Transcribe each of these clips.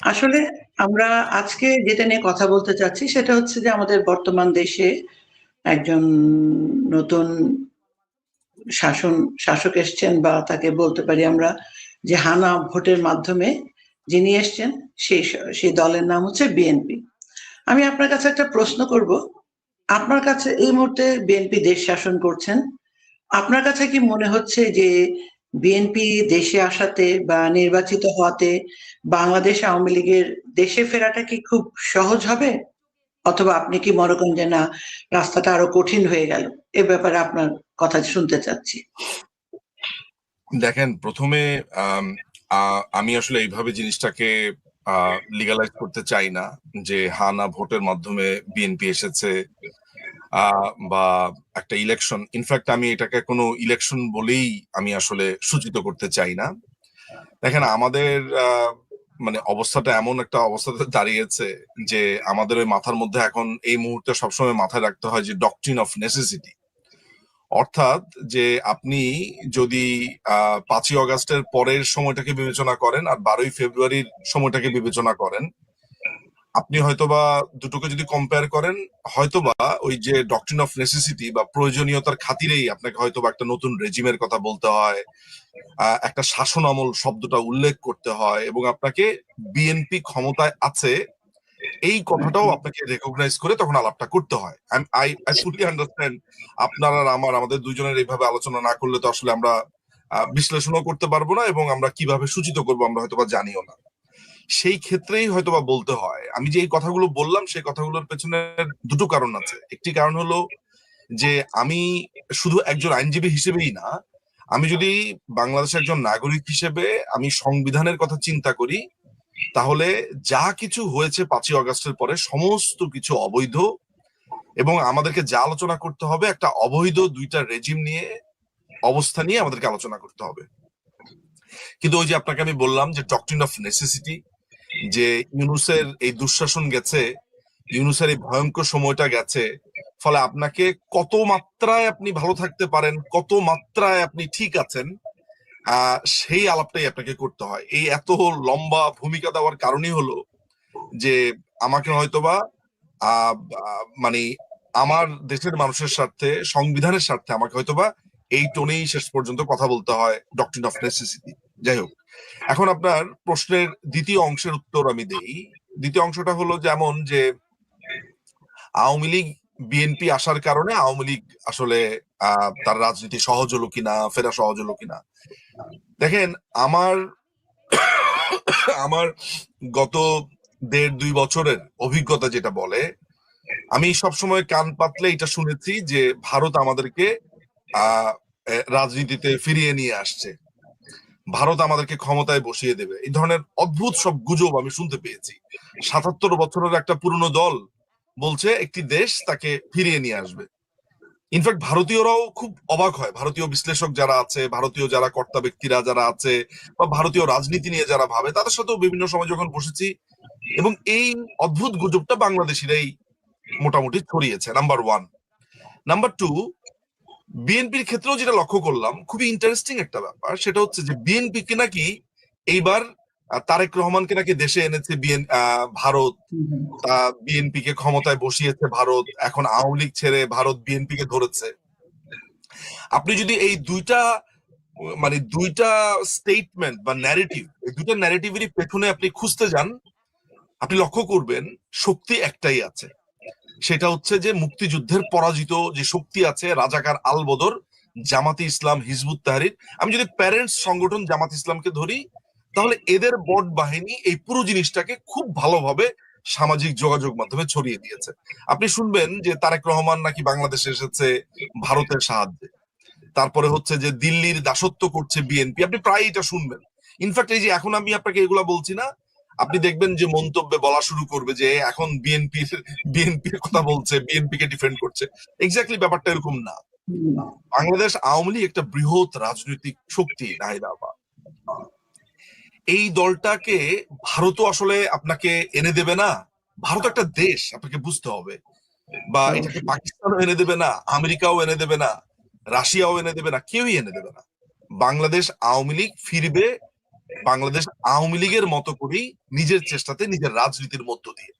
আসলে আমরা আজকে যেটা নিয়ে কথা বলতে চাচ্ছি সেটা হচ্ছে যে আমাদের বর্তমান দেশে একজন নতুন শাসন শাসক এসছেন, বা তাকে বলতে পারি আমরা যে হানা ভোটের মাধ্যমে যিনি এসছেন, সেই সেই দলের নাম হচ্ছে বিএনপি। আমি আপনার কাছে একটা প্রশ্ন করব। আপনার কাছে এই মুহূর্তে বিএনপি দেশ শাসন করছেন। আপনার কাছে কি মনে হচ্ছে যে বিএনপি দেশে আসাতে বা নির্বাচিত হওয়াতে বাংলাদেশ আওয়ামী লীগের দেশে ফেরাটা কি খুব সহজ হবে, অথবা আপনি কি মনে করেন যে না, রাস্তাটা আরো কঠিন হয়ে গেল? এ ব্যাপারে আপনার কথা শুনতে চাচ্ছি। দেখেন, প্রথমে আমি আসলে এইভাবে জিনিসটাকে লিগালাইজ করতে চাই না যে হানা ভোটের মাধ্যমে বিএনপি এসেছে, বা একটা ইলেকশন। ইনফ্যাক্ট আমি এটাকে কোনো ইলেকশন বলেই আমি আসলে সূচিত করতে চাই না। দেখেন, আমাদের মানে অবস্থাটা এমন একটা অবস্থাতে দাঁড়িয়েছে যে আমাদের ওই মাথার মধ্যে এখন এই মুহূর্তে সবসময় মাথায় রাখতে হয় যে ডকট্রিন অফ নেসেসিটি। অর্থাৎ যে আপনি যদি 5ই অগাস্টের পরের সময়টাকে বিবেচনা করেন আর 12ই ফেব্রুয়ারির সময়টাকে বিবেচনা করেন, আপনি হয়তোবা দুটোকে যদি কম্পেয়ার করেন, হয়তোবা ওই যে ডকট্রিন অফ নেসেসিটি বা প্রয়োজনীয়তার খাতিরেই আপনাকে হয়তোবা একটা নতুন রেজিমের কথা বলতে হয়, একটা শাসন আমল শব্দটা উল্লেখ করতে হয়, এবং আপনাকে বিএনপি ক্ষমতায় আছে এই কথাটাও আপনাকে রেকগনাইজ করে তখন আলাপটা করতে হয়। I fully understand. আপনার আর আমাদের দুইজনের এইভাবে আলোচনা না করলে তো আসলে আমরা বিশ্লেষণও করতে পারবো না, এবং আমরা কিভাবে সূচিত করবো আমরা হয়তোবা জানিও না। সেই ক্ষেত্রেই হয়তোবা বলতে হয়। আমি যে এই কথাগুলো বললাম সেই কথাগুলোর পেছনে দুটো কারণ আছে। একটি কারণ হলো যে আমি শুধু একজন আইনজীবী হিসেবেই না, আমি যদি বাংলাদেশের একজন নাগরিক হিসেবে আমি সংবিধানের কথা চিন্তা করি, তাহলে যা কিছু হয়েছে 5ই অগাস্টের পরে সমস্ত কিছু অবৈধ, এবং আমাদেরকে যা আলোচনা করতে হবে একটা অবৈধ দুইটা রেজিম নিয়ে, অবস্থা নিয়ে আমাদেরকে আলোচনা করতে হবে। কিন্তু ওই যে আপনাকে আমি বললাম যে ডকট্রিন অফ নেসেসিটি, যে ইউনুসের এই দুঃশাসন গেছে, ইউনুসের এই ভয়ঙ্কর সময়টা গেছে, ফলে আপনাকে কত মাত্রায় আপনি ভালো থাকতে পারেন, কত মাত্রায় আপনি ঠিক আছেন, সেই আলাপটাই আপনাকে করতে হয়। এই এত লম্বা ভূমিকা দেওয়ার কারণই হলো যে আমাকে হয়তোবা মানে আমার দেশের মানুষের স্বার্থে, সংবিধানের স্বার্থে আমাকে হয়তোবা এই টোনেই শেষ পর্যন্ত কথা বলতে হয়, ডকট্রিন অফ নেসেসিটি। যাই হোক, এখন আপনার প্রশ্নের দ্বিতীয় অংশের উত্তর আমি দেই। দ্বিতীয় অংশটা হলো যেমন যে আওয়ামী লীগ বিএনপি আসার কারণে আওয়ামী লীগ আসলে তার রাজনীতি সহজ হলো কিনা, ফেরা সহজ হলো কিনা। দেখেন, আমার আমার গত 1.5-2 বছরের অভিজ্ঞতা যেটা বলে, আমি সবসময় কান পাতলে এটা শুনেছি যে ভারত আমাদেরকে আহ রাজনীতিতে ফিরিয়ে নিয়ে আসছে, ভারত আমাদেরকে ক্ষমতায় বসিয়ে দেবে, এই ধরনের অদ্ভুত সব গুজব আমি শুনতে পেয়েছি। 77 বছরের একটা পুরনো দল বলছে একটি দেশ তাকে ফিরিয়ে নিয়ে আসবে। ইনফ্যাক্ট ভারতীয়রাও খুব অবাক হয়, ভারতীয় বিশ্লেষক যারা আছে, ভারতীয় যারা কর্তা ব্যক্তিরা যারা আছে, বা ভারতীয় রাজনীতি নিয়ে যারা ভাবে, তাদের সাথেও বিভিন্ন সময় যখন বসেছি, এবং এই অদ্ভুত গুজবটা বাংলাদেশিরাই মোটামুটি ছড়িয়েছে। Number one. নাম্বার টু, বিএনপির ক্ষেত্রেও যেটা লক্ষ্য করলাম, খুবই ইন্টারেস্টিং একটা ব্যাপার, সেটা হচ্ছে যে বিএনপি কে নাকি এইবার তারেক রহমানকে নাকি দেশে এনেছে ভারত, তা বিএনপি কে ক্ষমতায় বসিয়েছে ভারত, এখন আওয়ামী লীগ ছেড়ে ভারত বিএনপি কে ধরেছে। আপনি যদি এই দুইটা মানে দুইটা স্টেটমেন্ট বা ন্যারেটিভ, এই দুইটা ন্যারেটিভেরই পেছনে আপনি খুঁজতে যান, আপনি লক্ষ্য করবেন শক্তি একটাই আছে। সেটা হচ্ছে যে মুক্তিযুদ্ধের পরাজিত যে শক্তি আছে, রাজাকার আলবদর, জামাতে ইসলাম, হিজবুত তাহরির। আমি যদি প্যারেন্টস সংগঠন জামাত ইসলামকে ধরি, তাহলে এদের বট বাহিনী এই পুরো জিনিসটাকে খুব ভালোভাবে সামাজিক যোগাযোগ মাধ্যমে ছড়িয়ে দিয়েছে। আপনি শুনবেন যে তারেক রহমান নাকি বাংলাদেশে এসেছে ভারতের সাহায্যে, তারপরে হচ্ছে যে দিল্লির দাসত্ব করছে বিএনপি, আপনি প্রায় এটা শুনবেন। ইনফ্যাক্ট এই যে এখন আমি আপনাকে এগুলা বলছি না, আপনি দেখবেন যে মন্তব্যে বলা শুরু করবে যে এখন বিএনপির কথা বলছে, বিএনপি কে ডিফেন্ড করছে। এক্স্যাক্টলি ব্যাপারটা এরকম না। বাংলাদেশ আওয়ামী লীগ একটা বৃহৎ রাজনৈতিক শক্তি, নাহিদ আপা। এই দলটাকে ভারতও আসলে আপনাকে এনে দেবে না। ভারত একটা দেশ, আপনাকে বুঝতে হবে। বা এটাকে পাকিস্তানও এনে দেবে না, আমেরিকাও এনে দেবে না, রাশিয়াও এনে দেবে না, কেউই এনে দেবে না। বাংলাদেশ আওয়ামী লীগ ফিরবে বাংলাদেশ আওয়ামী লীগের মতো করেই নিজের চেষ্টাতে নিজের রাজনীতির মধ্য দিয়ে।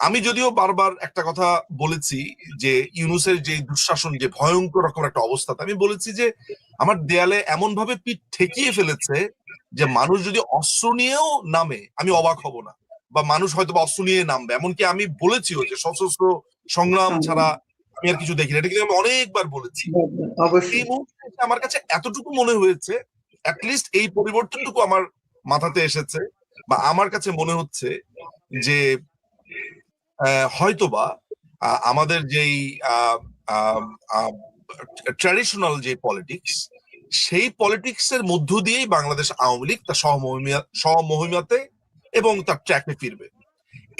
আমি যদিও বারবার একটা কথা বলেছি যে ইউনূসের যে দুঃশাসন, যে ভয়ঙ্কর রকম একটা অবস্থা, আমি বলেছি যে আমার দেয়ালে এমন ভাবে পিঠ ঠেকিয়ে ফেলেছে যে মানুষ যদি অস্ত্র নিয়েও নামে আমি অবাক হব না, বা মানুষ হয়তো বা অস্ত্র নিয়ে নামবে। এমনকি আমি বলেছিও যে সশস্ত্র সংগ্রাম ছাড়া আমি আর কিছু দেখি না, এটা কিন্তু আমি অনেকবার বলেছি। এই অবশ্যই। মুহূর্তে এসে আমার কাছে এতটুকু মনে হয়েছে, অ্যাটলিস্ট এই পরিবর্তনটুকু আমার মাথাতে এসেছে, বা আমার কাছে মনে হচ্ছে যে হয়তোবা আমাদের যেই ট্র্যাডিশনাল যে পলিটিক্স, সেই পলিটিক্স এর মধ্য দিয়েই বাংলাদেশ আওয়ামী লীগ তার সমমহিমাতে এবং তার ট্র্যাকে ফিরবে।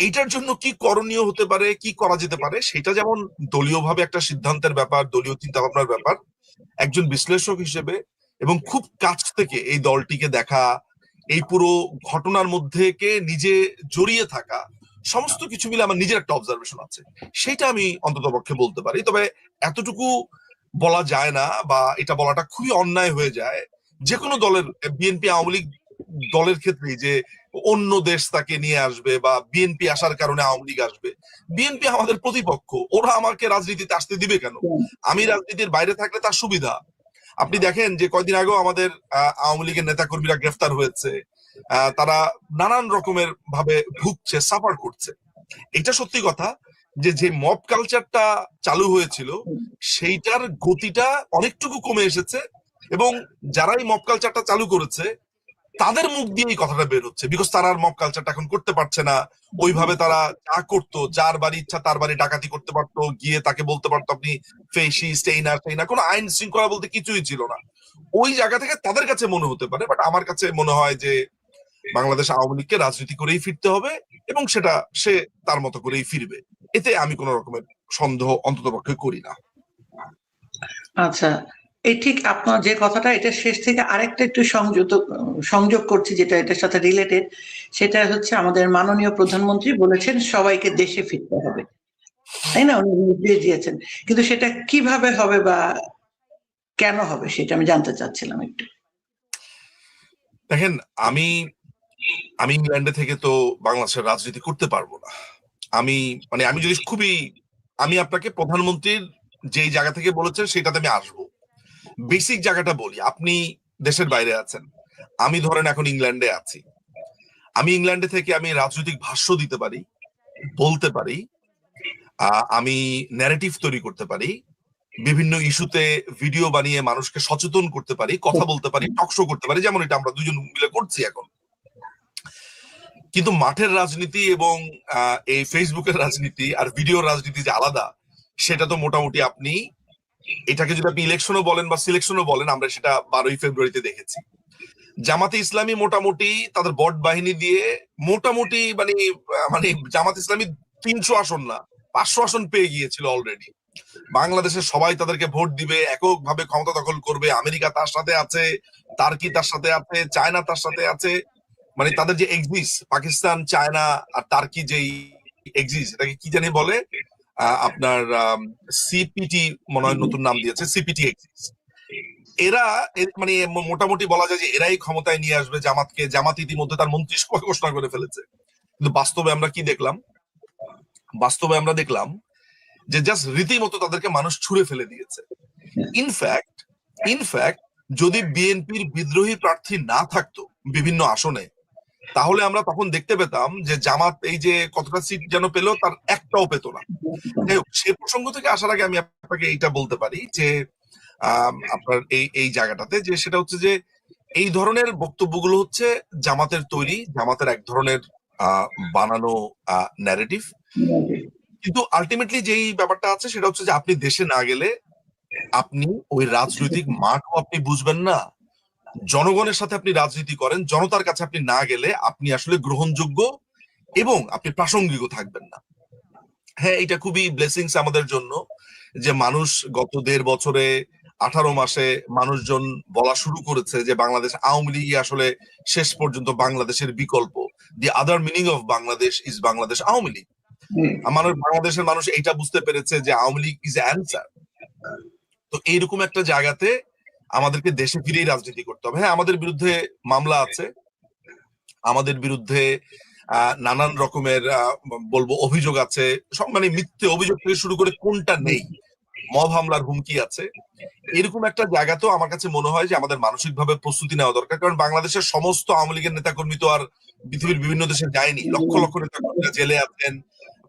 এইটার জন্য কি করণীয় হতে পারে, কি করা যেতে পারে, সেটা যেমন দলীয়ভাবে একটা সিদ্ধান্তের ব্যাপার, দলীয় চিন্তা ভাবনার ব্যাপার, একজন বিশ্লেষক হিসেবে এবং খুব কাছ থেকে এই দলটিকে দেখা, এই পুরো ঘটনার মধ্যে কে নিজে জড়িয়ে থাকা, সমস্ত কিছু মিলে আমার নিজের একটা অবজারভেশন আছে, সেটা আমি অন্তত পক্ষে বলতে পারি। তবে এতটুকু বলা যায় না, বা এটা বলাটা খুবই অন্যায় হয়ে যায় যে কোনো দলের, বিএনপি আওয়ামী লীগ দলের ক্ষেত্রেই, যে অন্য দেশ তাকে নিয়ে আসবে বা বিএনপি আসার কারণে আওয়ামী লীগ আসবে। বিএনপি আমাদের প্রতিপক্ষ, ওরা আমাকে রাজনীতিতে আসতে দিবে কেন? আমি রাজনীতির বাইরে থাকলে তার সুবিধা। আপনি দেখেন যে কয়দিন আগেও আমাদের আওয়ামী লীগের নেতা কর্মীরা গ্রেফতার হয়েছে, তারা নানান রকমের ভাবে ভুগছে, সাফার করছে। এটা সত্যি কথা যে যে মব কালচারটা চালু হয়েছিল সেইটার গতিটা অনেকটুকু কমে এসেছে, এবং যারা এই মব কালচারটা চালু করেছে তাদের মুখ দিয়ে এই কথাটা বের হচ্ছে, বিকজ তারা আর মব কালচারটা এখন করতে পারছে না ওইভাবে। তারা যা করতো, যার বাড়ি ইচ্ছা তার বাড়ি ডাকাতি করতে পারতো, গিয়ে তাকে বলতে পারতো আপনি ফেসিস্ট, এই না সেই না, কোনো আইন শৃঙ্খলা বলতে কিছুই ছিল না। ওই জায়গা থেকে তাদের কাছে মনে হতে পারে, বাট আমার কাছে মনে হয় যে বাংলাদেশ আওয়ামী লীগকে রাজনীতি করেই ফিরতে হবে, এবং সেটা সে তার মতো করেই ফিরবে, এতে আমি কোন রকমের সন্দেহ অন্তত পক্ষে করি না। আচ্ছা, এই ঠিক আপনার যে কথাটা, এটা শেষ থেকে আরেকটা একটু সংযোগ করছি, যেটা এটার সাথে রিলেটেড। সেটা হচ্ছে আমাদের মাননীয় প্রধানমন্ত্রী বলেছেন সবাইকে দেশে ফিরতে হবে, তাই না? উনি নির্দেশ দিয়েছেন, কিন্তু সেটা কিভাবে হবে বা কেন হবে সেটা আমি জানতে চাচ্ছিলাম একটু। দেখেন, আমি আমি ইংল্যান্ডে থেকে তো বাংলাদেশের রাজনীতি করতে পারবো না। আমি যদি আমি আপনাকে প্রধানমন্ত্রীর যেই জায়গা থেকে বলেছেন সেটাতে আমি আসবো। বেসিক জায়গাটা বলি, আপনি দেশের বাইরে আছেন, আমি ধরেন এখন ইংল্যান্ডে আছি। আমি ইংল্যান্ডে থেকে আমি রাজনৈতিক ভাষ্য দিতে পারি, বলতে পারি, আমি ন্যারেটিভ তৈরি করতে পারি, বিভিন্ন ইস্যুতে ভিডিও বানিয়ে মানুষকে সচেতন করতে পারি, কথা বলতে পারি, টকশো করতে পারি, যেমন এটা আমরা দুজন মিলে করছি এখন। কিন্তু মাঠের রাজনীতি এবং এই ফেসবুকের রাজনীতি আর ভিডিওর রাজনীতি যে আলাদা, সেটা তো মোটামুটি আপনি এটাকে যদি আপনি ইলেকশনও বলেন বা সিলেকশনও বলেন, আমরা সেটা 12ই ফেব্রুয়ারিতে দেখেছি। জামাতে ইসলামী মোটামুটি তাদের বট বাহিনী দিয়ে মোটামুটি মানে জামাত ইসলামী 300 আসন না 500 আসন পেয়ে গিয়েছিল অলরেডি। বাংলাদেশের সবাই তাদেরকে ভোট দিবে, এককভাবে ক্ষমতা দখল করবে। আমেরিকা তার সাথে আছে, তার্কি তার সাথে আছে, চায়না তার সাথে আছে। মানে তাদের যে এক্সিস, পাকিস্তান, চায়না আর টার্কি যেই এক্সিস, এটাকে কি জানি বলে, আপনার সিপিটি মনে হয় নতুন নাম দিয়েছে, সিপিটি এক্সিস। এরা মানে মোটামুটি বলা যায় যে এরাই ক্ষমতায় নিয়ে আসবে জামাতকে। জামাত ইতিমধ্যে তার মন্ত্রিসভা ঘোষণা করে ফেলেছে। কিন্তু বাস্তবে আমরা কি দেখলাম? বাস্তবে আমরা দেখলাম যে জাস্ট রীতিমতো তাদেরকে মানুষ ছুঁড়ে ফেলে দিয়েছে। ইনফ্যাক্ট যদি বিএনপির বিদ্রোহী প্রার্থী না থাকতো বিভিন্ন আসনে, তাহলে আমরা তখন দেখতে পেতাম যে জামাত এই যে কতটা সিট যেন পেল, তার একটাও পেত না। যাই হোক, সে প্রসঙ্গ থেকে আসার আগে আমি আপনাকে এইটা বলতে পারি যে আপনার এই জায়গাটাতে, যে সেটা হচ্ছে যে এই ধরনের বক্তব্যগুলো হচ্ছে জামাতের তৈরি, জামাতের এক ধরনের বানানো ন্যারেটিভ। কিন্তু আলটিমেটলি যেই ব্যাপারটা আছে সেটা হচ্ছে যে আপনি দেশে না গেলে আপনি ওই রাজনৈতিক মাঠও আপনি বুঝবেন না। জনগণের সাথে আপনি রাজনীতি করেন, জনতার কাছে আপনি না গেলে আপনি আসলে গ্রহণযোগ্য এবং আপনি প্রাসঙ্গিকও থাকবেন না। হ্যাঁ, এটা খুবই ব্লেসিংস আমাদের জন্য যে মানুষ গত 1.5 বছরে 18 মাসে মানুষজন বলা শুরু করেছে যে বাংলাদেশ আওয়ামী লীগ আসলে শেষ পর্যন্ত বাংলাদেশের বিকল্প। The other meaning of Bangladesh is Bangladesh Awami League. বাংলাদেশের মানুষ এইটা বুঝতে পেরেছে যে আওয়ামী লীগ ইজ অ্যান্সার। তো এইরকম একটা জায়গাতে আমাদেরকে দেশে ফিরেই রাজনীতি করতে হবে। হ্যাঁ, আমাদের বিরুদ্ধে মামলা আছে, আমাদের বিরুদ্ধে নানান রকমের বলবো অভিযোগ আছে, সব মানে মিথ্যে অভিযোগ থেকে শুরু করে কোনটা নেই, মব হামলার হুমকি আছে। এরকম একটা জায়গাতেও আমার কাছে মনে হয় যে আমাদের মানসিকভাবে প্রস্তুতি নেওয়া দরকার, কারণ বাংলাদেশের সমস্ত আওয়ামী লীগের নেতাকর্মী তো আর পৃথিবীর বিভিন্ন দেশে যায়নি। লক্ষ লক্ষ নেতাকর্মীরা জেলে আছেন,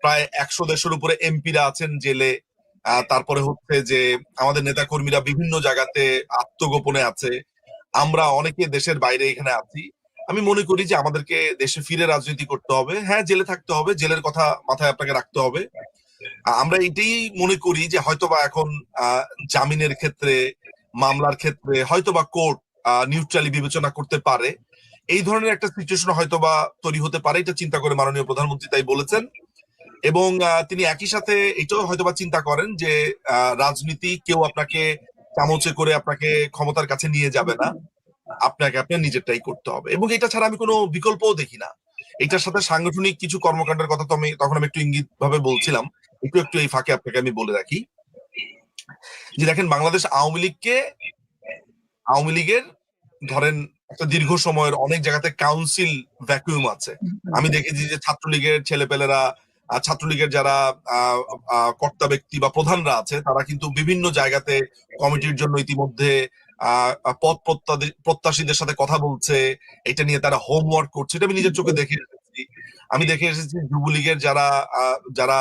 প্রায় 100 দেশের উপরে এমপিরা আছেন জেলে। তারপরে হচ্ছে যে আমাদের নেতাকর্মীরা বিভিন্ন জায়গাতে আত্মগোপনে আছে, আমরা অনেকে দেশের বাইরে এখানে আছি। আমি মনে করি যে আমাদেরকে দেশে ফিরে রাজনীতি করতে হবে। হ্যাঁ, জেলে থাকতে হবে, জেলের কথা মাথায় আপনাকে রাখতে হবে। আমরা এটাই মনে করি যে হয়তোবা এখন জামিনের ক্ষেত্রে, মামলার ক্ষেত্রে হয়তোবা কোর্ট নিউট্রালি বিবেচনা করতে পারে, এই ধরনের একটা সিচুয়েশন হয়তোবা তৈরি হতে পারে। এটা চিন্তা করে মাননীয় প্রধানমন্ত্রী তাই বলেছেন। এবং তিনি একই সাথে এটাও হয়তোবা চিন্তা করেন যে রাজনীতি কেউ আপনাকে চামচে করে আপনাকে ক্ষমতার কাছে নিয়ে যাবে না, আপনাকে আপনার নিজেরটাই করতে হবে। এবং এটা ছাড়া আমি কোনো বিকল্পও দেখি না। এটার সাথে সাংগঠনিক কিছু কর্মকাণ্ডের কথা তো আমি তখন একটু ইঙ্গিত ভাবে বলছিলাম, একটু একটু এই ফাঁকে আপনাকে আমি বলে রাখি যে দেখেন, বাংলাদেশ আওয়ামী লীগের ধরেন একটা দীর্ঘ সময়ের অনেক জায়গাতে কাউন্সিল ভ্যাকুয়াম আছে। আমি দেখেছি যে ছাত্রলীগের ছেলেপেলেরা, ছাত্রলীগের যারা কর্তা ব্যক্তি বা প্রধানরা আছে, তারা কিন্তু বিভিন্ন জায়গাতে কমিটির জন্য ইতিমধ্যে পদ প্রত্যাশীদের সাথে কথা বলছে, এটা নিয়ে তারা হোমওয়ার্ক করছে। এটা আমি নিজের চোখে দেখে এসেছি। আমি দেখে এসেছি যুবলীগের যারা যারা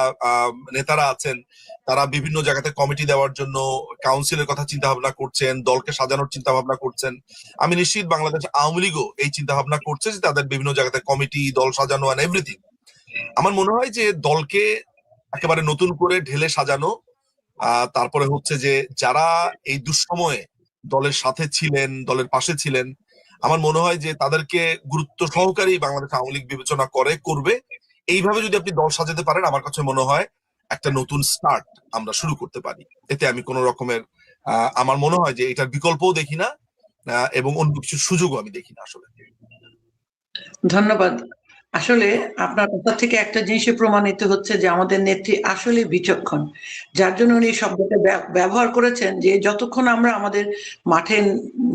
নেতারা আছেন, তারা বিভিন্ন জায়গাতে কমিটি দেওয়ার জন্য কাউন্সিলের কথা চিন্তা ভাবনা করছেন, দলকে সাজানোর চিন্তা ভাবনা করছেন। আমি নিশ্চিত বাংলাদেশ আওয়ামী লীগও এই চিন্তা ভাবনা করছে যে তাদের বিভিন্ন জায়গাতে কমিটি, দল সাজানো এন্ড এভরিথিং। আমার মনে হয় যে দলকে একেবারে নতুন করে ঢেলে সাজানো, তারপরে হচ্ছে যে যারা এই দুঃসময়ে দলের সাথে ছিলেন, দলের পাশে ছিলেন, আমার মনে হয় যে তাদেরকে গুরুত্ব সহকারে বাংলাদেশ আওয়ামী লীগ বিবেচনা করবে। এইভাবে যদি আপনি দল সাজাতে পারেন, আমার কাছে মনে হয় একটা নতুন স্টার্ট আমরা শুরু করতে পারি। এতে আমি কোন রকমের আমার মনে হয় যে এটার বিকল্পও দেখি না, এবং অন্য কিছু সুযোগও আমি দেখি না আসলে। ধন্যবাদ। আসলে আপনার কথা থেকে একটা জিনিসে প্রমাণিত হচ্ছে যে আমাদের নেত্রী আসলে বিচক্ষণ, যার জন্য উনি শব্দটা ব্যবহার করেছেন যে যতক্ষণ আমরা আমাদের মাঠে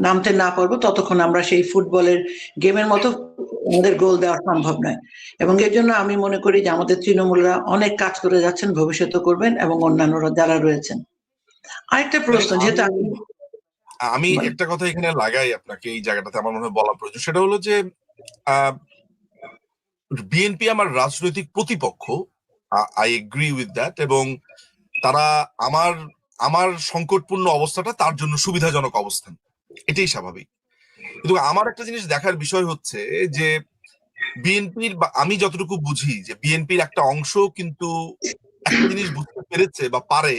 নামতে না পারবো ততক্ষণ আমরা সেই ফুটবলের গেমের মতো আমাদের গোল দেওয়া সম্ভব নয়। এবং এর জন্য আমি মনে করি যে আমাদের তৃণমূলরা অনেক কাজ করে যাচ্ছেন, ভবিষ্যতে করবেন, এবং অন্যান্যরা যারা রয়েছেন। আরেকটা প্রশ্ন, যেহেতু আমি একটা কথা এখানে লাগাই আপনাকে, এই জায়গাটাতে আমার মনে হয় বলা প্রয়োজন, সেটা হলো যে বিএনপি আমার রাজনৈতিক প্রতিপক্ষ, আই এগ্রি উইথ দ্যাট, এবং তারা আমার সংকটপূর্ণ অবস্থাটা তার জন্য সুবিধাজনক অবস্থান, এটাই স্বাভাবিক। কিন্তু আমার একটা জিনিস দেখার বিষয় হচ্ছে যে বিএনপির, আমি যতটুকু বুঝি যে বিএনপির একটা অংশ কিন্তু একটা জিনিস বুঝতে পেরেছে বা পারে,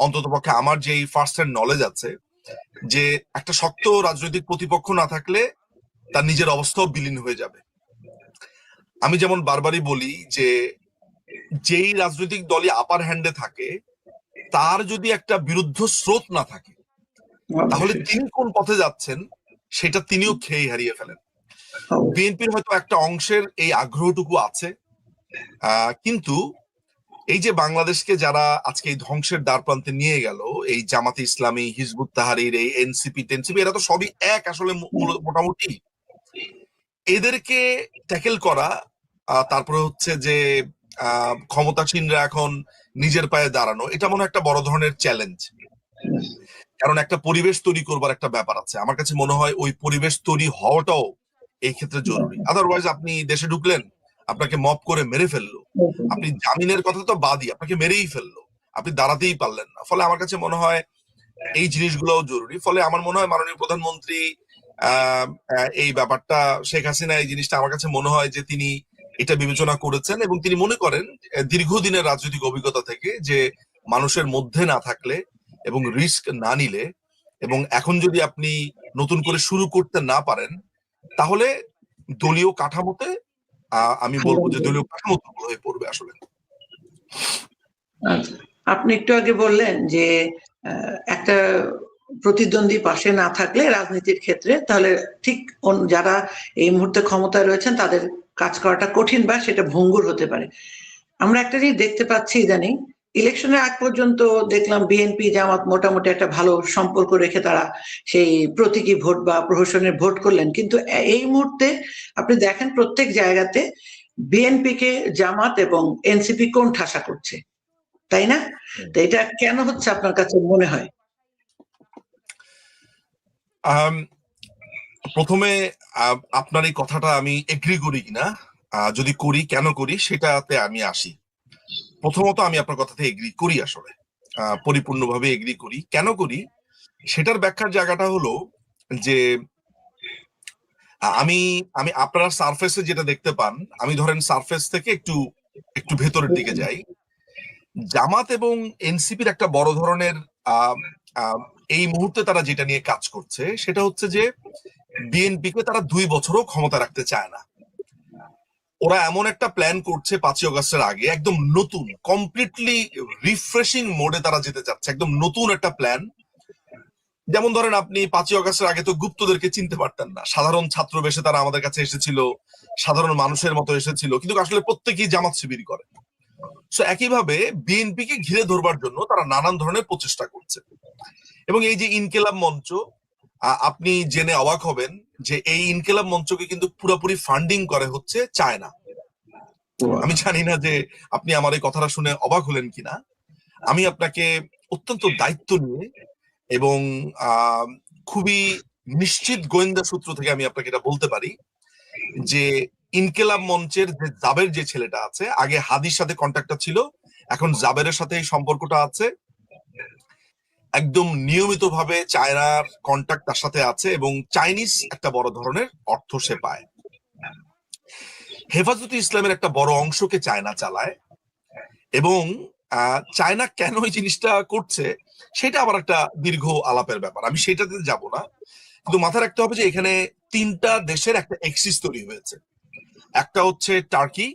অন্তত পক্ষে আমার যে ফার্স্ট হ্যান্ড নলেজ আছে, যে একটা শক্ত রাজনৈতিক প্রতিপক্ষ না থাকলে তার নিজের অবস্থাও বিলীন হয়ে যাবে। আমি যেমন বারবারই বলি যে যেই রাজনৈতিক দলই আপার হ্যান্ডে থাকে, তার যদি একটা বিরুদ্ধ স্রোত না থাকে, তাহলে তিনি কোন পথে যাচ্ছেন সেটা তিনিও খেয়ে হারিয়ে ফেলেন। বিএনপির হয়তো একটা অংশের এই আগ্রহটুকু আছে, কিন্তু এই যে বাংলাদেশকে যারা আজকে এই ধ্বংসের দ্বার প্রান্তে নিয়ে গেল, এই জামাতে ইসলামী, হিজবুত তাহরির, এই এনসিপি টেনসিপি, এরা তো সবই এক আসলে মোটামুটি। এদেরকে ট্যাকেল করা, তারপরে হচ্ছে যে ক্ষমতাসীনরা এখন নিজের পায়ে দাঁড়ানো, এটা মনে হয় একটা বড় ধরনের চ্যালেঞ্জ। কারণ একটা পরিবেশ তৈরি করবার একটা ব্যাপার আছে। আমার কাছে মনে হয় ওই পরিবেশ তৈরি হওয়াটাও এই ক্ষেত্রে জরুরি। আদারওয়াইজ আপনি দেশে ঢুকলেন, আপনাকে মব করে মেরে ফেললো, আপনি জামিনের কথা তো বাদই, আপনাকে মেরেই ফেললো, আপনি দাঁড়াতেই পারলেন না। ফলে আমার কাছে মনে হয় এই জিনিসগুলোও জরুরি। ফলে আমার মনে হয় মাননীয় প্রধানমন্ত্রী এই ব্যাপারটা, শেখ হাসিনা এই জিনিসটা আমার কাছে মনে হয় যে তিনি এটা বিবেচনা করেছেন, এবং তিনি মনে করেন দীর্ঘদিনের রাজনৈতিক অভিজ্ঞতা থেকে যে মানুষের মধ্যে না থাকলে এবং রিস্ক না নিলে, এবং এখন যদি আপনি নতুন করে শুরু করতে না পারেন, তাহলে দলীয় কাঠামোতে আমি বলবো যে দলীয় কাঠামো দুর্বল হয়ে পড়বে আসলে। আপনি একটু আগে বললেন যে একটা প্রতিদ্বন্দ্বী পাশে না থাকলে রাজনীতির ক্ষেত্রে, তাহলে ঠিক যারা এই মুহূর্তে ক্ষমতায় রয়েছেন তাদের কাজ করাটা কঠিন বা সেটা ভঙ্গুর হতে পারে। আমরা একটা জিনিস দেখতে পাচ্ছি ইদানিং ইলেকশনের আগ পর্যন্ত দেখলাম বিএনপি জামাত মোটামুটি একটা ভালো সম্পর্ক রেখে তারা সেই প্রতীকী ভোট বা প্রহসনের ভোট করলেন, কিন্তু এই মুহূর্তে আপনি দেখেন প্রত্যেক জায়গাতে বিএনপি কে জামাত এবং এনসিপি কোণ ঠাসা করছে, তাই না? তো এটা কেন হচ্ছে আপনার কাছে মনে হয়? প্রথমে আপনার এই কথাটা আমি এগ্রি করি কিনা, যদি করি কেন করি সেটাতে আমি আসি। প্রথমত আমি আপনার কথাতে এগ্রি করি, আসলে পরিপূর্ণভাবে এগ্রি করি। কেন করি সেটার ব্যাখ্যার জায়গাটা হলো যে আমি আমি আপনারা সারফেসে যেটা দেখতে পান, আমি ধরেন সারফেস থেকে একটু একটু ভেতরের দিকে যাই। জামাত এবং এনসিপির একটা বড় ধরনের এই মুহূর্তে তারা যেটা নিয়ে কাজ করছে সেটা হচ্ছে যে বিএনপি কে তারা 2 বছরও ক্ষমতা রাখতে চায় না। ওরা এমন একটা প্ল্যান করছে 5ই অগস্টের আগে, একদম নতুন কমপ্লিটলি রিফ্রেশিং মোডে তারা যেতে চাচ্ছে, একদম নতুন একটা প্ল্যান। যেমন ধরেন আপনি 5ই অগস্টের আগে তো গুপ্তদেরকে চিনতে পারতেন না, সাধারণ ছাত্র বেশে তারা আমাদের কাছে এসেছিল, সাধারণ মানুষের মতো এসেছিল, কিন্তু আসলে প্রত্যেকেই জামাত শিবির করে। সো একইভাবে বিএনপি কে ঘিরে ধরবার জন্য তারা নানান ধরনের প্রচেষ্টা করছে। এবং এই যে ইনকিলাব মঞ্চ, আপনি জেনে অবাক হবেন যে এই ইনকিলাব মঞ্চকে কিন্তু পুরোপুরি ফান্ডিং করে হচ্ছে চায়না। আমি জানি না যে আপনি আমার এই কথাটা শুনে অবাক হলেন কিনা। আমি আপনাকে অত্যন্ত দায়িত্ব নিয়ে এবং খুবই নিশ্চিত গোয়েন্দা সূত্র থেকে আমি আপনাকে এটা বলতে পারি যে ইনকিলাব মঞ্চের যে জাবের যে ছেলেটা আছে, আগে হাদির সাথে কন্ট্যাক্টটা ছিল, এখন জাবেরের সাথে এই সম্পর্কটা আছে, একদম নিয়মিতভাবে চায়নার কন্ট্যাক্ট তার সাথে আছে এবং চাইনিজ একটা বড় ধরনের অর্থ সে পায়। হেফাজতে ইসলামের একটা বড় অংশকে চায়না চালায় এবং চায়না কেন এই জিনিসটা করছে সেটা আবার একটা দীর্ঘ আলাপের ব্যাপার, আমি সেটাতে যাব না। কিন্তু মাথায় রাখতে হবে যে এখানে 3টা দেশের একটা এক্সিস তৈরি হয়েছে। একটা হচ্ছে টার্কি,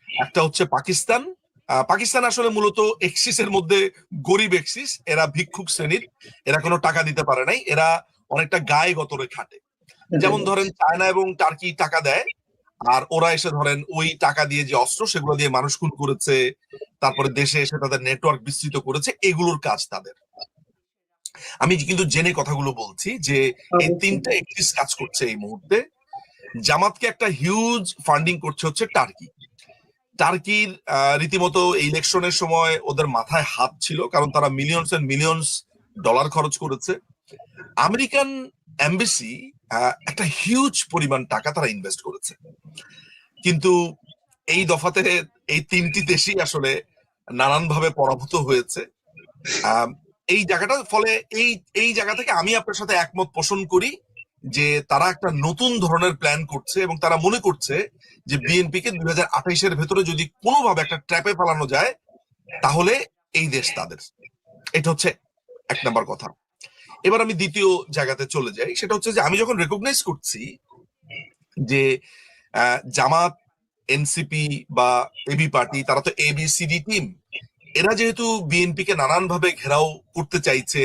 একটা হচ্ছে পাকিস্তান। পাকিস্তান আসলে মূলত এক্সিসের মধ্যে গরিব এক্সিস, এরা ভিক্ষুক শ্রেণীর, এরা কোনো টাকা দিতে পারে নাই, এরা অনেকটা গায়ে গতরে খাটে। যেমন ধরেন চায়না এবং টার্কি টাকা দেয়, আর ওরা এসে ধরেন ওই টাকা দিয়ে যে অস্ত্র সেগুলো দিয়ে মানুষ খুন করেছে, তারপরে দেশে এসে তাদের নেটওয়ার্ক বিস্তৃত করেছে, এগুলোর কাজ তাদের। আমি কিন্তু জেনে কথাগুলো বলছি যে এই 3টা এক্সিস কাজ করছে এই মুহূর্তে। জামাতকে একটা হিউজ ফান্ডিং করছে হচ্ছে টার্কি। টার্কির রীতিমতো ইলেকশনের সময় ওদের মাথায় হাত ছিল, কারণ তারা মিলিয়নস এন্ড মিলিয়নস ডলার খরচ করেছে। আমেরিকান এমবেসি একটা হিউজ পরিমাণ টাকা তারা ইনভেস্ট করেছে। কিন্তু এই দফাতে এই 3টি দেশই আসলে নানান ভাবে পরাভূত হয়েছে এই জায়গাটা। ফলে এই জায়গা থেকে আমি আপনার সাথে একমত পোষণ করি যে তারা একটা নতুন ধরনের প্ল্যান করছে এবং তারা মনে করছে যে বিএনপি কে 2028-এর ভেতরে যদি কোনোভাবে একটা ট্র্যাপে ফেলানো যায় তাহলে এই দেশ তাদের। এটা হচ্ছে 1 নাম্বার কথা। এবার আমি দ্বিতীয় জায়গাতে চলে যাই, সেটা হচ্ছে যে আমি যখন রেকগনাইজ করছি যে জামাত, এনসিপি বা এবি পার্টি, তারা তো এবিসিডি টিম, এরা যেহেতু বিএনপি কে নানান ভাবে ঘেরাও করতে চাইছে,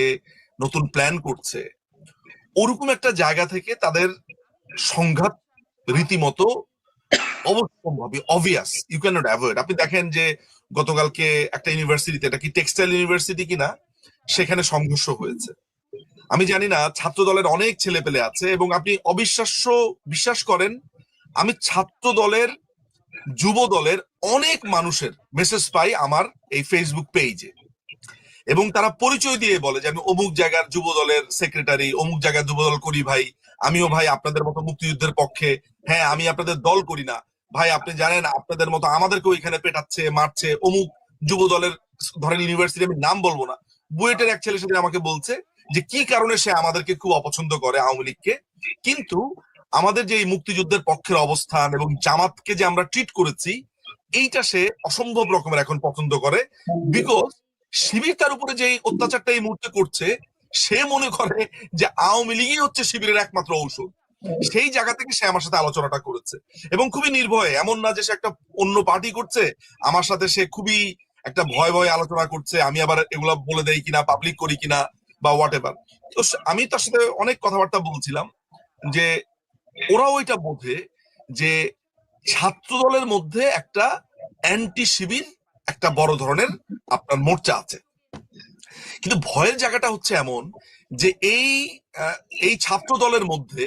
নতুন প্ল্যান করছে, ওরকম একটা জায়গা থেকে তাদের সংঘাত রীতিমতো অবশ্যম্ভাবী, obvious, you can not avoid. আপনি দেখেন যে গতকালকে একটা ইউনিভার্সিটিতে, এটা কি টেক্সটাইল ইউনিভার্সিটি কিনা, সেখানে সংঘর্ষ হয়েছে। আমি জানি না, ছাত্র দলের অনেক ছেলে পেলে আছে এবং আপনি অবিশ্বাস্য, বিশ্বাস করেন, আমি ছাত্র দলের, যুব দলের অনেক মানুষের মেসেজ পাই আমার এই ফেসবুক পেজে, এবং তারা পরিচয় দিয়ে বলে যে আমি অমুক জায়গার যুব দলের সেক্রেটারি, অমুক জায়গার যুব দল করি ভাই, আমিও ভাই আপনাদের মতো মুক্তিযুদ্ধের পক্ষে, হ্যাঁ আমি আপনাদের দল করি না ভাই, আপনি জানেন আপনাদের মতো আমাদেরকেও এখানে পেটাচ্ছে, মারছে অমুক যুব দলের, ধরেন ইউনিভার্সিটি, আমি নাম বলবো না, বুয়েটের এক ছেলে সেদিন আমাকে বলছে যে কি কারণে সে আমাদেরকে খুব অপছন্দ করে, আওয়ামী লীগকে, কিন্তু আমাদের যে এই মুক্তিযুদ্ধের পক্ষের অবস্থান এবং জামাতকে যে আমরা ট্রিট করেছি এইটা সে অসম্ভব রকমের এখন পছন্দ করে, বিকজ শিবির তার উপরে যে অত্যাচারটা এই মুহূর্তে করছে সে মনে করে যে আওয়ামী লীগই হচ্ছে শিবিরের একমাত্র ঔষধ। সেই জায়গা থেকে সে আমার সাথে আলোচনাটা করেছে এবং খুবই নির্ভয়ে, এমন না যে সে একটা অন্য পার্টি করছে, আমার সাথে সে খুবই একটা ভয় ভয়ে আলোচনা করছে, আমি আবার এগুলা বলে দেই কিনা, পাবলিক করি কিনা বা হোয়াট এভার। তো আমি তার সাথে অনেক কথাবার্তা বলছিলাম যে ওরাও এটা বোঝে যে ছাত্র দলের মধ্যে একটা অ্যান্টি শিবির, একটা বড় ধরনের আপনার মোর্চা আছে। কিন্তু ভয়ের জায়গাটা হচ্ছে এমন যে এই ছাত্র দলের মধ্যে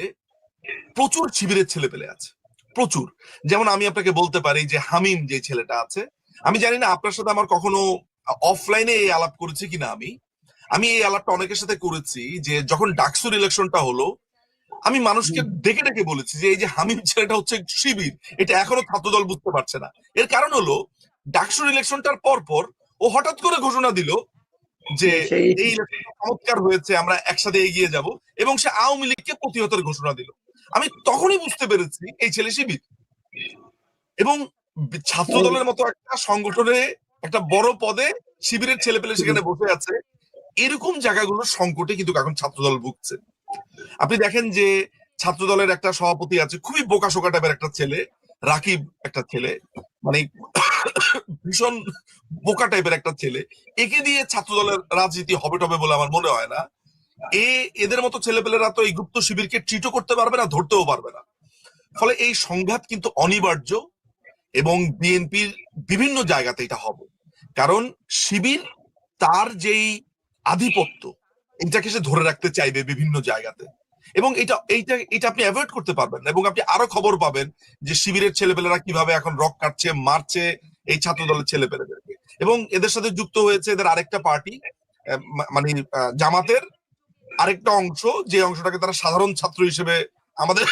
প্রচুর শিবিরের ছেলেপেলে আছে, প্রচুর। যেমন আমি আপনাকে বলতে পারি যে হামিম যে ছেলেটা আছে, আমি জানি না আপনার সাথে আমার কখনো অফলাইনে এই আলাপ করেছি কিনা। আমি এই আলাপটা অনেকের সাথে করেছি যে যখন ডাকসুর ইলেকশনটা হলো, আমি মানুষকে ডেকে ডেকে বলেছি যে এই যে হামিম ছেলেটা হচ্ছে শিবির, এটা এখনো ছাত্রদল বুঝতে পারছে না। এর কারণ হলো ডাকসুর ইলেকশনটার পর পর ও হঠাৎ করে ঘোষণা দিল যে সেই এই ইলেকশন চমৎকার হয়েছে, আমরা একসাথে এগিয়ে যাব, এবং সে আওয়ামী লীগকে প্রতিহতের ঘোষণা দিল। আমি তখনই বুঝতে পেরেছি এই ছেলে শিবির। এবং ছাত্র দলের মতো একটা সংগঠনে একটা বড় পদে শিবিরের ছেলেপেলে সেখানে বসে আছে। এরকম জায়গাগুলোর সংকটে কিন্তু এখন ছাত্রদল ভুগছে। আপনি দেখেন যে ছাত্র দলের একটা সভাপতি আছে, খুবই বোকাশোকা টাইপের একটা ছেলে, রাকিব একটা ছেলে, মানে ভীষণ বোকা টাইপের একটা ছেলে। একে দিয়ে ছাত্র দলের রাজনীতি হবে টবে বলে আমার মনে হয় না। এদের মতো ছেলেপেলেরা তো এই গুপ্ত শিবিরকে ট্রিটও করতে পারবে না, ধরতেও পারবে না। ফলে এই সংঘাত কিন্তু অনিবার্য, এবং বিএনপির বিভিন্ন জায়গাতে এটা হবে। কারণ শিবির তার যেই আধিপত্য, এটাকে সে ধরে রাখতে চাইবে বিভিন্ন জায়গাতে, এবং এটা এইটা এটা আপনি অ্যাভয়েড করতে পারবেন না। এবং আপনি আরো খবর পাবেন যে শিবিরের ছেলেপেলেরা কিভাবে এখন রক কাটছে, মারছে এই ছাত্র দলের ছেলেপেলেদেরকে। এবং এদের সাথে যুক্ত হয়েছে এদের আরেকটা পার্টি, মানে জামাতের আরেকটা অংশ, যে অংশটাকে তারা সাধারণ ছাত্র হিসেবে আমাদের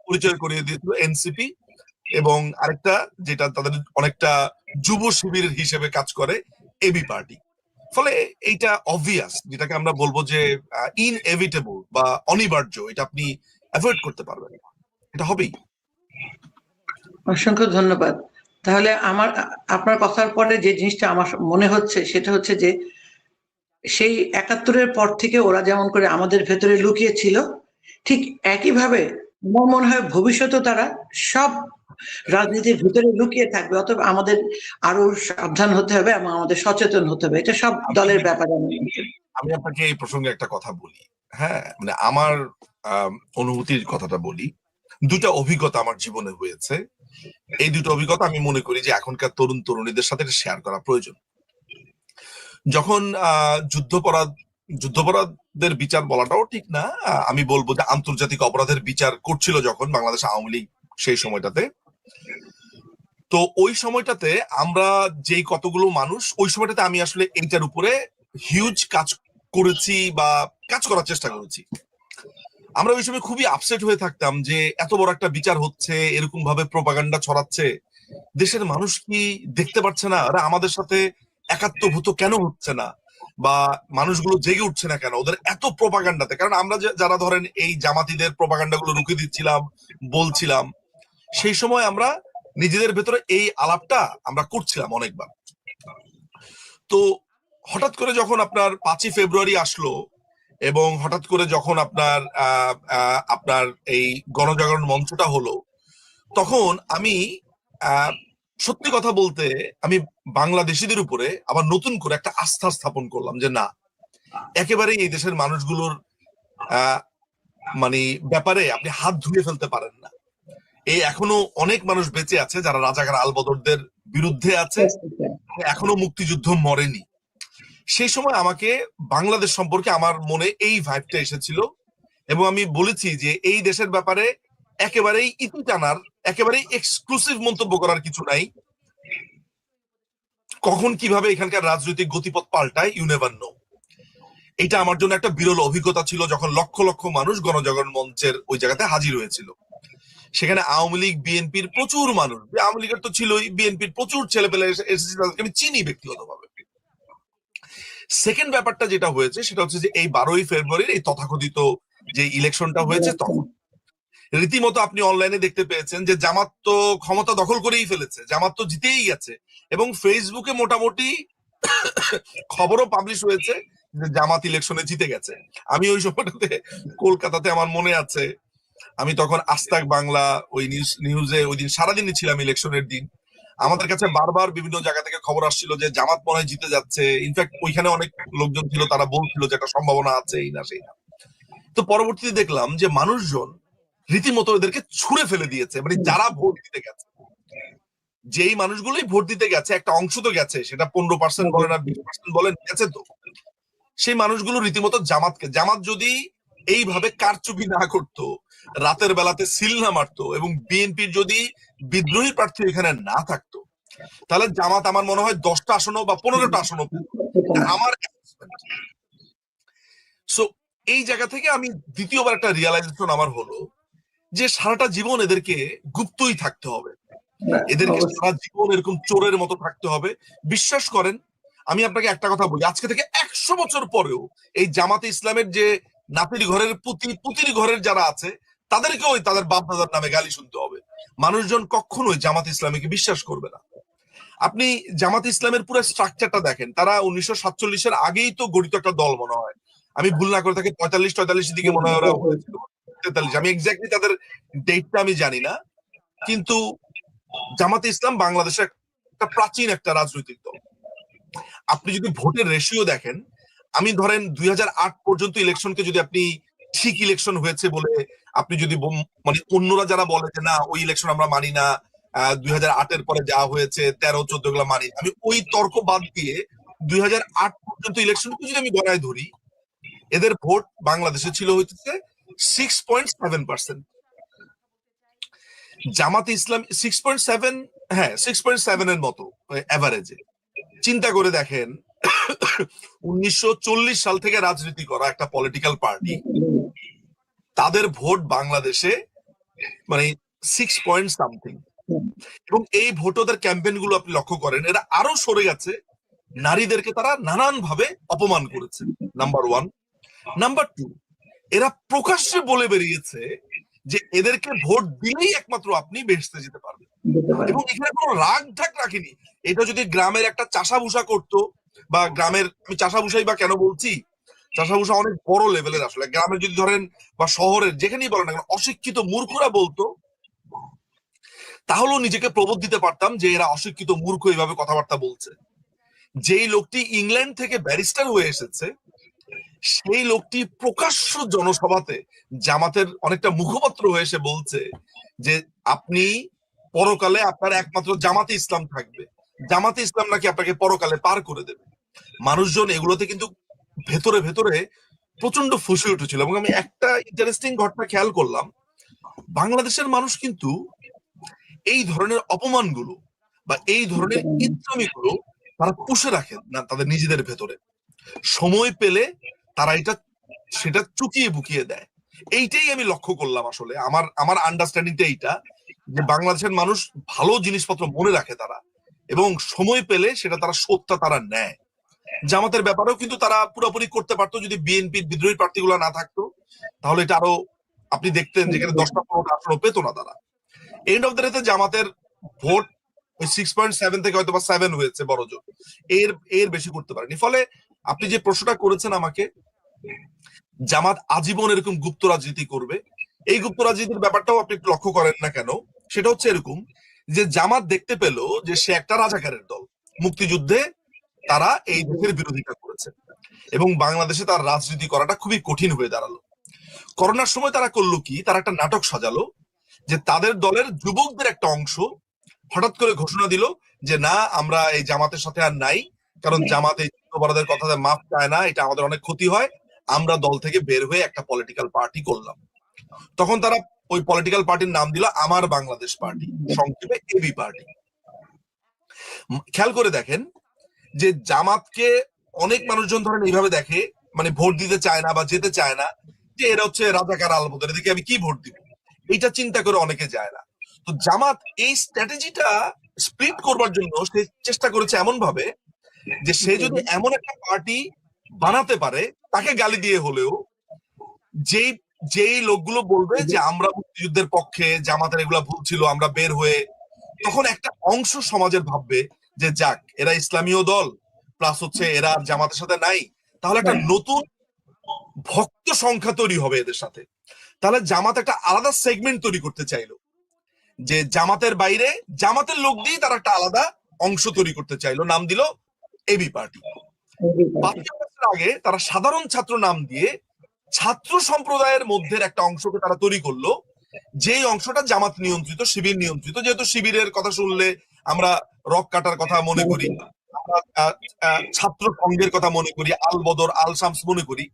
পরিচয় করিয়ে দিয়েছিল, এনসিপি। এবং আরেকটা যেটা তাদের অনেকটা যুব শিবির হিসেবে কাজ করে, এবি পার্টি। ফলে এইটা অবভিয়াস, যেটাকে আমরা বলবো যে ইনএভিটেবল বা অনিবার্য, এটা আপনি অ্যাভয়েড করতে পারবেন না, এটা হবেই। অসংখ্য ধন্যবাদ। তাহলে আপনার কথার পরে যে জিনিসটা আমার মনে হচ্ছে সেটা হচ্ছে যে সেই ৭১-এর পর থেকে ওরা যেমন করে আমাদের ভেতরে লুকিয়ে ছিল, ঠিক একইভাবে আমার মনে হয় ভবিষ্যতে তারা সব রাজনীতির ভিতরে লুকিয়ে থাকবে। অতএব আমাদের আরো সাবধান হতে হবে এবং আমাদের সচেতন হতে হবে। এটা সব দলের ব্যাপার। আমি আপনাকে এই প্রসঙ্গে একটা কথা বলি। হ্যাঁ, মানে আমার অনুভূতির কথাটা বলি। দুটা অভিজ্ঞতা আমার জীবনে হয়েছে। এই দুটো অভিজ্ঞতা আমি মনে করি যে এখনকার তরুণ তরুণীদের সাথে শেয়ার করা প্রয়োজন। যখন যুদ্ধাপরাধের বিচার বলাটাও ঠিক না, আমি বলবো যে আন্তর্জাতিক অপরাধের বিচার করছিল যখন বাংলাদেশ আওয়ামী লীগ সেই সময়টাতে, তো ওই সময়টাতে আমরা যেই কতগুলো মানুষ, ওই সময়টাতে আমি আসলে এইটার উপরে হিউজ কাজ করেছি বা কাজ করার চেষ্টা করেছি। আমরা ওই সময় খুবই আপসেট হয়ে থাকতাম যে এত বড় একটা বিচার হচ্ছে, এরকম ভাবে প্রোপাগান্ডা ছড়াচ্ছে, দেশের মানুষ কি দেখতে পাচ্ছে না ওরা আমাদের সাথে একাত্মভূত কেন হচ্ছে না, বা মানুষগুলো জেগে উঠছে না কেন ওদের এত প্রোপাগান্ডাতে। কারণ আমরা যারা ধরেন এই জামাতিদের প্রোপাগান্ডা গুলো রুখে দিচ্ছিলাম, বলছিলাম, সেই সময় আমরা নিজেদের ভেতরে এই আলাপটা আমরা করছিলাম অনেকবার। তো হঠাৎ করে যখন আপনার 5ই ফেব্রুয়ারি আসলো, এবং হঠাৎ করে যখন আপনার এই গণজাগরণ মঞ্চটা হলো, তখন আমি সত্যি কথা বলতে আমি বাংলাদেশিদের উপরে আবার নতুন করে একটা আস্থা স্থাপন করলাম যে না, একেবারেই এই দেশের মানুষগুলোর মানে ব্যাপারে আপনি হাত ধুয়ে ফেলতে পারেন না। এই এখনো অনেক মানুষ বেঁচে আছে যারা রাজাকার আলবদরদের বিরুদ্ধে আছে, এখনো মুক্তিযুদ্ধ মরেনি। সেই সময় আমাকে বাংলাদেশ সম্পর্কে আমার মনে এই ভাইবটা এসেছিল, এবং আমি বলেছি যে এই দেশের ব্যাপারে একেবারেই ইতি টানার, একেবারেই এক্সক্লুসিভ মন্তব্য করার কিছু নাই। কখন কিভাবে এখানকার রাজনৈতিক গতিপথ পাল্টায়, ইউ নেভার নো। এটা আমার জন্য একটা বিরল অভিজ্ঞতা ছিল, যখন লক্ষ লক্ষ মানুষ গণজাগরণ মঞ্চের ওই জায়গাতে হাজির হয়েছিল। সেখানে আওয়ামী লীগ, বিএনপির প্রচুর মানুষ, আওয়ামী লীগের তো ছিলই, বিএনপির প্রচুর ছেলেপেলে এসেছে, তাদেরকে আমি চিনি ব্যক্তিগতভাবে। সেকেন্ড ব্যাপারটা যেটা হয়েছে সেটা হচ্ছে যে এই 12ই ফেব্রুয়ারির এই তথাকথিত যে ইলেকশনটা হয়েছে, তখন রীতিমতো আপনি অনলাইনে দেখতে পেয়েছেন যে জামাত তো ক্ষমতা দখল করেই ফেলেছে, জামাত তো জিতেই গেছে, এবং ফেসবুকে মোটামুটি খবরও পাবলিশ হয়েছে যে জামাত ইলেকশনে জিতে গেছে। আমি ওই সময়টাতে কলকাতাতে, আমার মনে আছে, আমি তখন আস্তাক বাংলা ওই নিউজে ওই দিন সারাদিনই ছিলাম ইলেকশনের দিন। আমাদের কাছে বারবার বিভিন্ন জায়গা থেকে খবর আসছিল যে জামাত মনে হয় জিতে যাচ্ছে। ইনফ্যাক্ট ওইখানে অনেক লোকজন ছিল, তারা বলছিল যে একটা সম্ভাবনা আছে, এই না সেই না। তো পরবর্তীতে দেখলাম যে মানুষজন রীতিমতো এদেরকে ছুঁড়ে ফেলে দিয়েছে, মানে যারা ভোট দিতে গেছে, যেই মানুষগুলোই ভোট দিতে গেছে একটা অংশ তো গেছে, সেটা 15% বলেন আর 20% বলেন, গেছে তো। সেই মানুষগুলো রীতিমতো জামাত যদি এইভাবে কারচুপি না করতো, রাতের বেলাতে সিল না মারতো, এবং বিএনপির যদি বিদ্রোহী প্রার্থী এখানে না থাকতো, তাহলে জামাত আমার মনে হয় 10টা আসনও বা 15টা আসনও পেত। আমার সো এই জায়গা থেকে আমি দ্বিতীয়বার একটা রিয়ালাইজেশন আমার হলো যে সারাটা জীবন এদেরকে গুপ্তই থাকতে হবে, এদেরকে সারা জীবন এরকম চোরের মতো থাকতে হবে। বিশ্বাস করেন, আমি আপনাকে একটা কথা বলি, আজকে থেকে 100 বছর পরেও এই জামাতে ইসলামের যে নাতির ঘরের পুতির ঘরের যারা আছে, তাদেরকেও তাদের বাপ দাদার নামে গালি শুনতে হবে। মানুষজন কখনোই জামাত ইসলামীকে বিশ্বাস করবে না। আপনি জামাত ইসলামের পুরো স্ট্রাকচারটা দেখেন, তারা 1947-এর আগেই তো গঠিত একটা দল মনে হয়, আমি ভুল না করে থাকি 45-43 দিকে মনে হয় ওরা হয়েছিল, 43, আমি এক্স্যাক্টলি তাদের ডেটটা আমি জানি না। কিন্তু জামাতে ইসলাম বাংলাদেশের একটা প্রাচীন একটা রাজনৈতিক দল। আপনি যদি ভোটের রেশিও দেখেন, আমি ধরেন 2008 পর্যন্ত ইলেকশনকে যদি আপনি ঠিক ইলেকশন হয়েছে বলে আপনি যদি মানে অন্যরা যারা বলে যে না ওই ইলেকশন আমরা মানি না, 2008-এর পরে যা হয়েছে 13-14 গুলো মানি, আমি ওই তর্ক বাদ দিয়ে 2008 পর্যন্ত ইলেকশনকে যদি আমি গণায় ধরি, এদের ভোট বাংলাদেশে ছিল হইতেছে 6.7%। জামাতে ইসলাম 6.7, হ্যাঁ 6.7 এর মতো এভারেজে। চিন্তা করে দেখেন 1940 সাল থেকে রাজনীতি করা একটা পলিটিক্যাল পার্টি, তাদের ভোট বাংলাদেশে মানে 6 এবং এই ভোটারদের ক্যাম্পেইন গুলো আপনি লক্ষ্য করেন, এরা আরো সরে গেছে, নারীদেরকে তারা নানান ভাবে অপমান করেছে, নাম্বার 1। নাম্বার 2, এরা প্রকাশ্যে বলে বেরিয়েছে যে এদেরকে ভোট দিলেই একমাত্র আপনি বেহেশতে যেতে পারবেন, এবং এখানে কোনো রাগ ঢাক রাখেনি। এটা যদি গ্রামের একটা চাষাভুষা করতো, বা গ্রামের, আমি চাষাভুষাই বা কেন বলছি, চাষাভুষা অনেক বড় লেভেলের, আসলে গ্রামের যদি ধরেন বা শহরের যেখানেই বলেন না কেন অশিক্ষিত মূর্খরা বলতো, তাহলেও নিজেকে প্রবোধ দিতে পারতাম যে এরা অশিক্ষিত মূর্খ এইভাবে কথাবার্তা বলছে। যেই লোকটি ইংল্যান্ড থেকে ব্যারিস্টার হয়ে এসেছে, সেই লোকটি প্রকাশ্য জনসভাতে জামাতের অনেকটা মুখপাত্র হয়ে এসে বলছে যে আপনি পরকালে আপনার একমাত্র জামাতে ইসলাম থাকবে, জামাতে ইসলাম নাকি আপনাকে পরকালে পার করে দেবে। মানুষজন এগুলোতে কিন্তু ভেতরে ভেতরে প্রচন্ড ফুসে উঠেছিল। এবং আমি একটা ইন্টারেস্টিং ঘটনা খেয়াল করলাম, বাংলাদেশের মানুষ কিন্তু এই ধরনের অপমানগুলো বা এই ধরনের ইচ্ছামিগুলো তারা পুষে রাখেন না তাদের নিজেদের ভেতরে, সময় পেলে তারা সেটা চুকিয়ে বুকিয়ে দেয়। এইটাই আমি লক্ষ্য করলাম, আসলে আমার আন্ডারস্ট্যান্ডিংটা এইটা, যে বাংলাদেশের মানুষ ভালো জিনিসপত্র মনে রাখে তারা, এবং সময় পেলে সেটা তারা সত্যা তারা নেয়। জামাতের ব্যাপারেও কিন্তু তারা পুরোপুরি করতে পারতো যদি বিএনপির বিদ্রোহী প্রার্থীগুলো না থাকতো, তাহলে এটা আরো আপনি দেখতেন যেখানে 10টা-15টা আসনও পেতো না তারা। এন্ড অফ দ্য ডেতে জামাতের ভোট ওই 6.7 থেকে হয়তো বা 7 হয়েছে বড় জোর, এর বেশি করতে পারেনি। ফলে আপনি যে প্রশ্নটা করেছেন আমাকে, জামাত আজীবন এরকম গুপ্ত রাজনীতি করবে, এই গুপ্ত রাজনীতির ব্যাপারটাও আপনি একটু লক্ষ্য করেন না কেন, সেটা হচ্ছে এরকম যে জামাত দেখতে পেল যে সে একটা রাজাকারের দল, মুক্তিযুদ্ধে তারা এই দেশের বিরোধিতা করেছে, এবং বাংলাদেশে তার রাজনীতি করাটা খুবই কঠিন হয়ে দাঁড়ালো। করোনার সময় তারা করলো কি, তারা একটা নাটক সাজালো যে তাদের দলের যুবকদের একটা অংশ হঠাৎ করে ঘোষণা দিল যে না আমরা এই জামাতের সাথে আর নাই, কারণ জামাত এই যুদ্ধপরাধের কথাতে মাফ চায় না, এটা আমাদের অনেক ক্ষতি হয়, আমরা দল থেকে বের হয়ে একটা পলিটিক্যাল পার্টি করলাম। তখন তারা ওই পলিটিক্যাল পার্টির নাম দিল আমার বাংলাদেশ পার্টি, সংক্ষেপে এবি পার্টি। খেয়াল করে দেখেন যে জামাতকে অনেক মানুষজন ধরেন এইভাবে দেখে, মানে ভোট দিতে চায় না বা যেতে চায় না, যে এরা হচ্ছে রাজাকার আলবদর, এদিকে আমি কি ভোট দিব, এইটা চিন্তা করে অনেকে যায় না। তো জামাত এই স্ট্র্যাটেজিটা স্প্লিট করবার জন্য সে চেষ্টা করেছে এমন ভাবে যে সে যদি এমন একটা পার্টি বানাতে পারে, তাকে গালি দিয়ে হলেও যেই যেই লোকগুলো বলবে যে আমরা মুক্তিযুদ্ধের পক্ষে, জামাতের এগুলা ভুল ছিল, আমরা বের হয়ে, তখন একটা অংশ সমাজের ভাববে যে যাক এরা ইসলামীয় দল, প্লাস হচ্ছে এরা জামাতের সাথে নাই, তাহলে একটা নতুন ভক্ত সংখ্যা তৈরি হবে এদের সাথে। তাহলে জামাত একটা আলাদা সেগমেন্ট তৈরি করতে চাইলো, যে জামাতের বাইরে জামাতের লোক দিয়ে তারা একটা আলাদা অংশ তৈরি করতে চাইলো, নাম দিল এবি পার্টি। 5 বছর আগে তারা সাধারণ ছাত্র নাম দিয়ে ছাত্র সম্প্রদায়ের মধ্যে একটা অংশকে তারা তৈরি করলো, যেই অংশটা জামাত নিয়ন্ত্রিত, শিবির নিয়ন্ত্রিত, যেহেতু শিবিরের কথা শুনলে আমরা রক কাটার কথা মনে করি, আমরা ছাত্র সংঘের কথা মনে করি, আল বদর আল শামস মনে করি।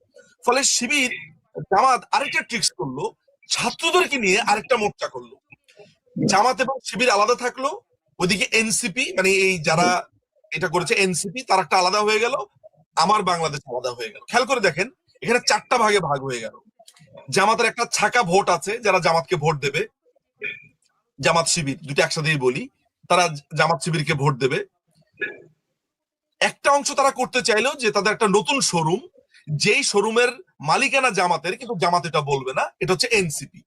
ফলে শিবির জামাত আরেকটা ট্রিক্স করলো, ছাত্রদেরকে নিয়ে আরেকটা মোর্চা করলো। জামাত এবং শিবির আলাদা থাকলো, ওইদিকে এনসিপি মানে এই যারা এটা করেছে এনসিপি তার একটা আলাদা হয়ে গেল, আমার বাংলাদেশ আলাদা হয়ে গেল। খেয়াল করে দেখেন এখানে 4টা ভাগে ভাগ হয়ে গেল। জামাতের একটা ছাকা ভোট আছে, যারা জামাতকে ভোট দেবে, জামাত শিবির দুটো একসাথেই বলি, তারা জামাত শিবিরকে ভোট দেবে। একটা অংশ তারা করতে চাইলো যে তাদের একটা নতুন শোরুম, যেই শোরুমের মালিকানা জামাতের, কিন্তু জামাত এটা বলবে না, এটা হচ্ছে এনসিপি।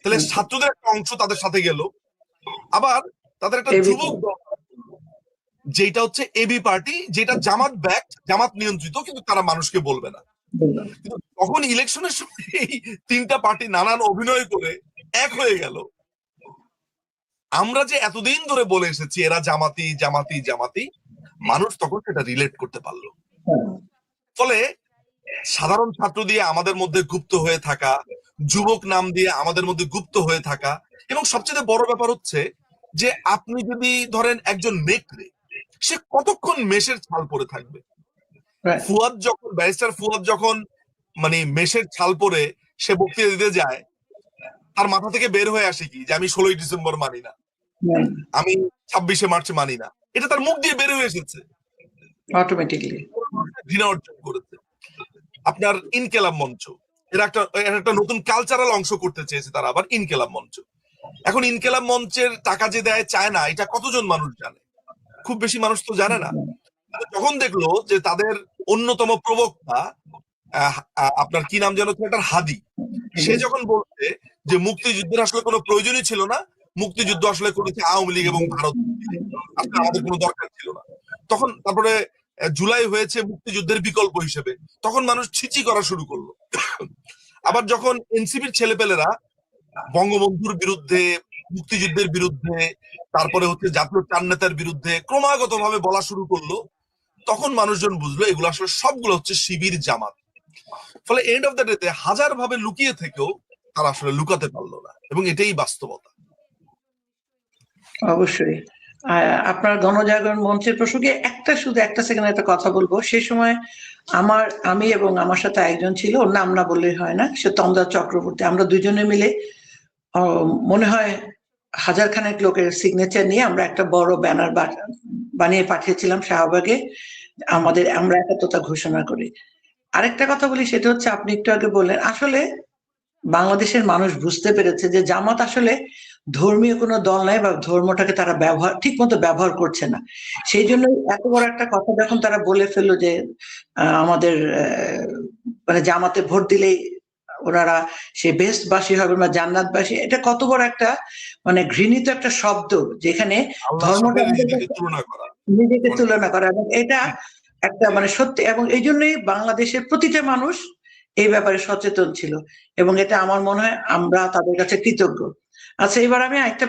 তাহলে ছাত্রদের একটা অংশ তাদের সাথে গেল। আবার তাদের একটা যুবক দল যেটা হচ্ছে এবি পার্টি, যেটা জামাত ব্যাক, জামাত নিয়ন্ত্রিত, কিন্তু তারা মানুষকে বলবে না। কিন্তু তখন ইলেকশনের সময় এই 3টা পার্টি নানান অভিনয় করে এক হয়ে গেল। আমরা যে এতদিন ধরে বলে এসেছি এরা জামাতি জামাতি জামাতি, মানুষ তখন সেটা রিলেট করতে পারলো। ফলে সাধারণ ছাত্র দিয়ে আমাদের মধ্যে গুপ্ত হয়ে থাকা, যুবক নাম দিয়ে আমাদের মধ্যে গুপ্ত হয়ে থাকা, এবং সবচেয়ে বড় ব্যাপার হচ্ছে যে আপনি যদি ধরেন একজন নেকড়ে, সে কতক্ষণ মেষের ছাল পরে থাকবে? ফুয়াদ যখন, ব্যারিস্টার ফুয়াদ যখন মানে মেষের ছাল পরে সে বক্তৃতা দিতে যায়, তার মাথা থেকে বের হয়ে আসে কি যে আমি 16ই ডিসেম্বর মানি না, আমি 26শে মার্চ মানি না। এটা তার মুখ দিয়ে বের হয়ে এসেছে, অটোমেটিক্যালি ঘৃণা অর্জন করেছে। আপনার ইনকেলাব মঞ্চ, এরা একটা নতুন কালচারাল অংশ করতে চেয়েছে তারা, আবার ইনকেলাব মঞ্চ। এখন ইনকেলাব মঞ্চের টাকা যে দেয় চায় না, এটা কতজন মানুষ জানে? খুব বেশি মানুষ তো জানে না। যখন দেখলো যে তাদের অন্যতম প্রবক্তা, আপনার কি নাম যেন, একটা হাদি, সে যখন বলছে যে মুক্তিযুদ্ধের আসলে কোনো প্রয়োজনই ছিল না, মুক্তিযুদ্ধ আসলে করেছে আওয়ামী লীগ এবং ভারত, আসলে আমাদের কোনো দরকার ছিল না, তখন তারপরে জুলাই হয়েছে মুক্তিযুদ্ধের বিকল্প হিসেবে, তখন মানুষ ছিচি করা শুরু করলো। আবার যখন এনসিপির ছেলেপেলেরা বঙ্গবন্ধুর বিরুদ্ধে, মুক্তিযুদ্ধের বিরুদ্ধে, তারপরে হচ্ছে জাতীয় চার নেতার বিরুদ্ধে ক্রমাগত ভাবে বলা শুরু করলো, তখন মানুষজন বুঝলো এগুলো আসলে সবগুলো হচ্ছে শিবির জামাত। ফলে এন্ড অফ দ্য ডেতে হাজার ভাবে লুকিয়ে থেকেও তারা আসলে লুকাতে পারলো না, এবং এটাই বাস্তবতা। অবশ্যই। আপনার গণজাগরণ মঞ্চের প্রসঙ্গে শুধু একটা সেকেন্ড একটা কথা বলবো। সে সময় আমি এবং আমার সাথে একজন ছিল, ওর নাম না বললেই হয় না, সে তমদার চক্রবর্তী। আমরা দুজনে মিলে মনে হয় 1000 খানেক লোকের সিগনেচার নিয়ে আমরা একটা বড় ব্যানার বানিয়ে পাঠিয়েছিলাম শাহবাগে, আমরা একাত্মতা ঘোষণা করি। আরেকটা কথা বলি, সেটা হচ্ছে আপনি একটু আগে বললেন, আসলে বাংলাদেশের মানুষ বুঝতে পেরেছে যে জামাত আসলে ধর্মীয় কোনো দল নাই, বা ধর্মটাকে তারা ঠিক মতো ব্যবহার করছে না। সেই জন্য এত বড় একটা কথা যখন তারা বলে ফেললো যে আমাদের মানে জামাতে ভোট দিলেই ওনারা সে বেহেশতবাসী হবে বা জান্নাতবাসী, এটা কত বড় একটা মানে ঘৃণিত একটা শব্দ, যেখানে ধর্মটা নিজেকে তুলনা করা, এবং এটা একটা মানে সত্যি। এবং এই জন্যই বাংলাদেশের প্রতিটা মানুষ এই ব্যাপারে সচেতন ছিল, এবং এটা আমার মনে হয় আমরা তাদের কাছে কৃতজ্ঞ। আচ্ছা, এবার আমি একটা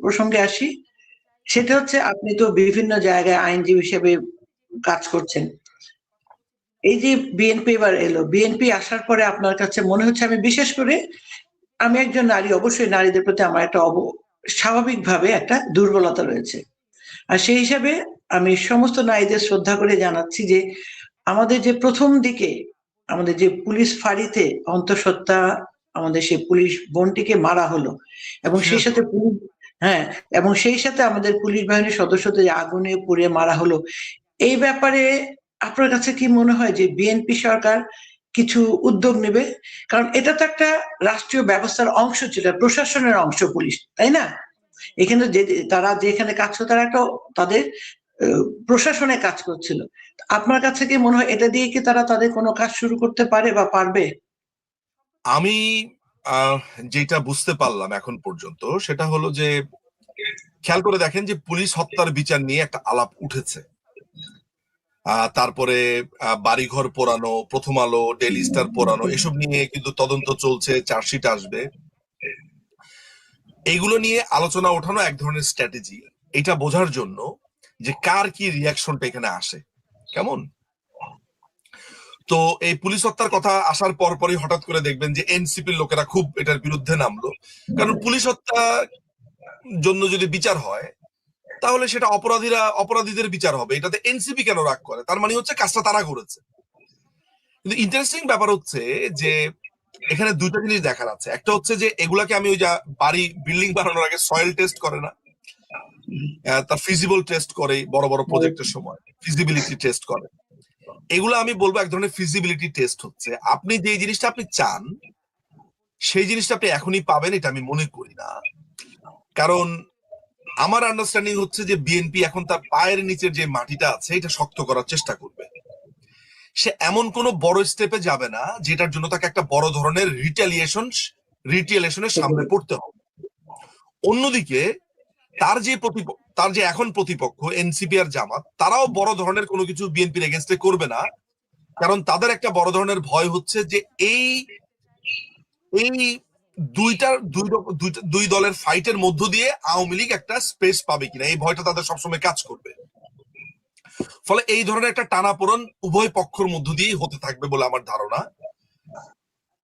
প্রসঙ্গে আসি। সেটা হচ্ছে, আপনি তো বিভিন্ন জায়গায় আইনজীবী হিসেবে কাজ করছেন। এই যে বিএনপি এবার এলো, বিএনপি আসার পরে আপনার কাছে মনে হচ্ছে, আমি বিশেষ করে আমি একজন নারী, অবশ্যই নারীদের প্রতি আমার একটা স্বাভাবিকভাবে একটা দুর্বলতা রয়েছে, আর সেই হিসাবে আমি সমস্ত নারীদের শ্রদ্ধা করে জানাচ্ছি যে আমাদের যে প্রথম দিকে আমাদের যে পুলিশ ফাঁড়িতে অন্তঃসত্ত্বা আমাদের সেই পুলিশ বোনটিকে মারা হলো, এবং সেই সাথে এবং সেই সাথে আমাদের পুলিশ বাহিনীর সদস্যদের আগুনে পুড়িয়ে মারা হলো, এই ব্যাপারে আপনার কাছে কি মনে হয় যে বিএনপি সরকার কিছু উদ্যোগ নেবে? কারণ এটা তো একটা রাষ্ট্রীয় ব্যবস্থার অংশ ছিল, প্রশাসনের অংশ পুলিশ, তাই না? এখানে তারা যেখানে কাজ করতো, তারা একটা তাদের প্রশাসনে কাজ করছিল। আপনার কাছে কি মনে হয় এটা দিয়ে কি তারা তাদের কোনো কাজ শুরু করতে পারে বা পারবে? আমি যেটা বুঝতে পারলাম এখন পর্যন্ত সেটা হলো যে, খেয়াল করে দেখেন যে পুলিশ হত্যার বিচার নিয়ে একটা আলাপ উঠেছে, তারপরে বাড়িঘর পোড়ানো, প্রথম আলো, ডেইলি স্টার পোড়ানো, এসব নিয়ে কিন্তু তদন্ত চলছে, চার্জশিট আসবে। এইগুলো নিয়ে আলোচনা ওঠানো এক ধরনের স্ট্র্যাটেজি, এটা বোঝার জন্য যে কার কি রিয়াকশনটা এখানে আসে কেমন। তো এই পুলিশ হত্যার কথা আসার পরপরই হঠাৎ করে দেখবেন যে এনসিপির লোকেরা খুব এটার বিরুদ্ধে নামলো, কারণ পুলিশ হত্যার জন্য যদি বিচার হয় তাহলে সেটা অপরাধীদের বিচার হবে। এটাতে এনসিপি কেন রাগ করে? তার মানে হচ্ছে কাজটা তারা করেছে। কিন্তু ইন্টারেস্টিং ব্যাপার হচ্ছে যে এখানে দুইটা জিনিস দেখার আছে। একটা হচ্ছে যে এগুলাকে আমি ওই যে বাড়ি বিল্ডিং বানানোর আগে সয়েল টেস্ট করে না, তার ফিজিবল টেস্ট করে বড় বড় প্রজেক্টের সময়, ফিজিবিলিটি টেস্ট করে। এগুলো আমি বলবো এক ধরনের ফিজিবিলিটি টেস্ট হচ্ছে। আপনি যে জিনিসটা আপনি চান সেই জিনিসটা আপনি এখনই পাবেন এটা আমি মনে করি না। কারণ আমার আন্ডারস্ট্যান্ডিং হচ্ছে যে বিএনপি এখন তার পায়ের নিচের যে মাটিটা আছে এটা শক্ত করার চেষ্টা করবে। সে এমন কোন বড় স্টেপে যাবে না যেটার জন্য তাকে একটা বড় ধরনের রিটেলিয়েশনের সামনে পড়তে হবে। অন্যদিকে তার যে এখন প্রতিপক্ষ এনসিপি আর জামাত, তারাও বড় ধরনের কোনো কিছু বিএনপির এগেনস্টে করবে না। কারণ তাদের একটা বড় ধরনের ভয় হচ্ছে যে এই এই দুই দলের ফাইটের মধ্য দিয়ে আওয়ামী লীগ একটা স্পেস পাবে কিনা, এই ভয়টা তাদের সবসময় কাজ করবে। ফলে এই ধরনের একটা টানাপোড়েন উভয় পক্ষের মধ্য দিয়েই হতে থাকবে বলে আমার ধারণা।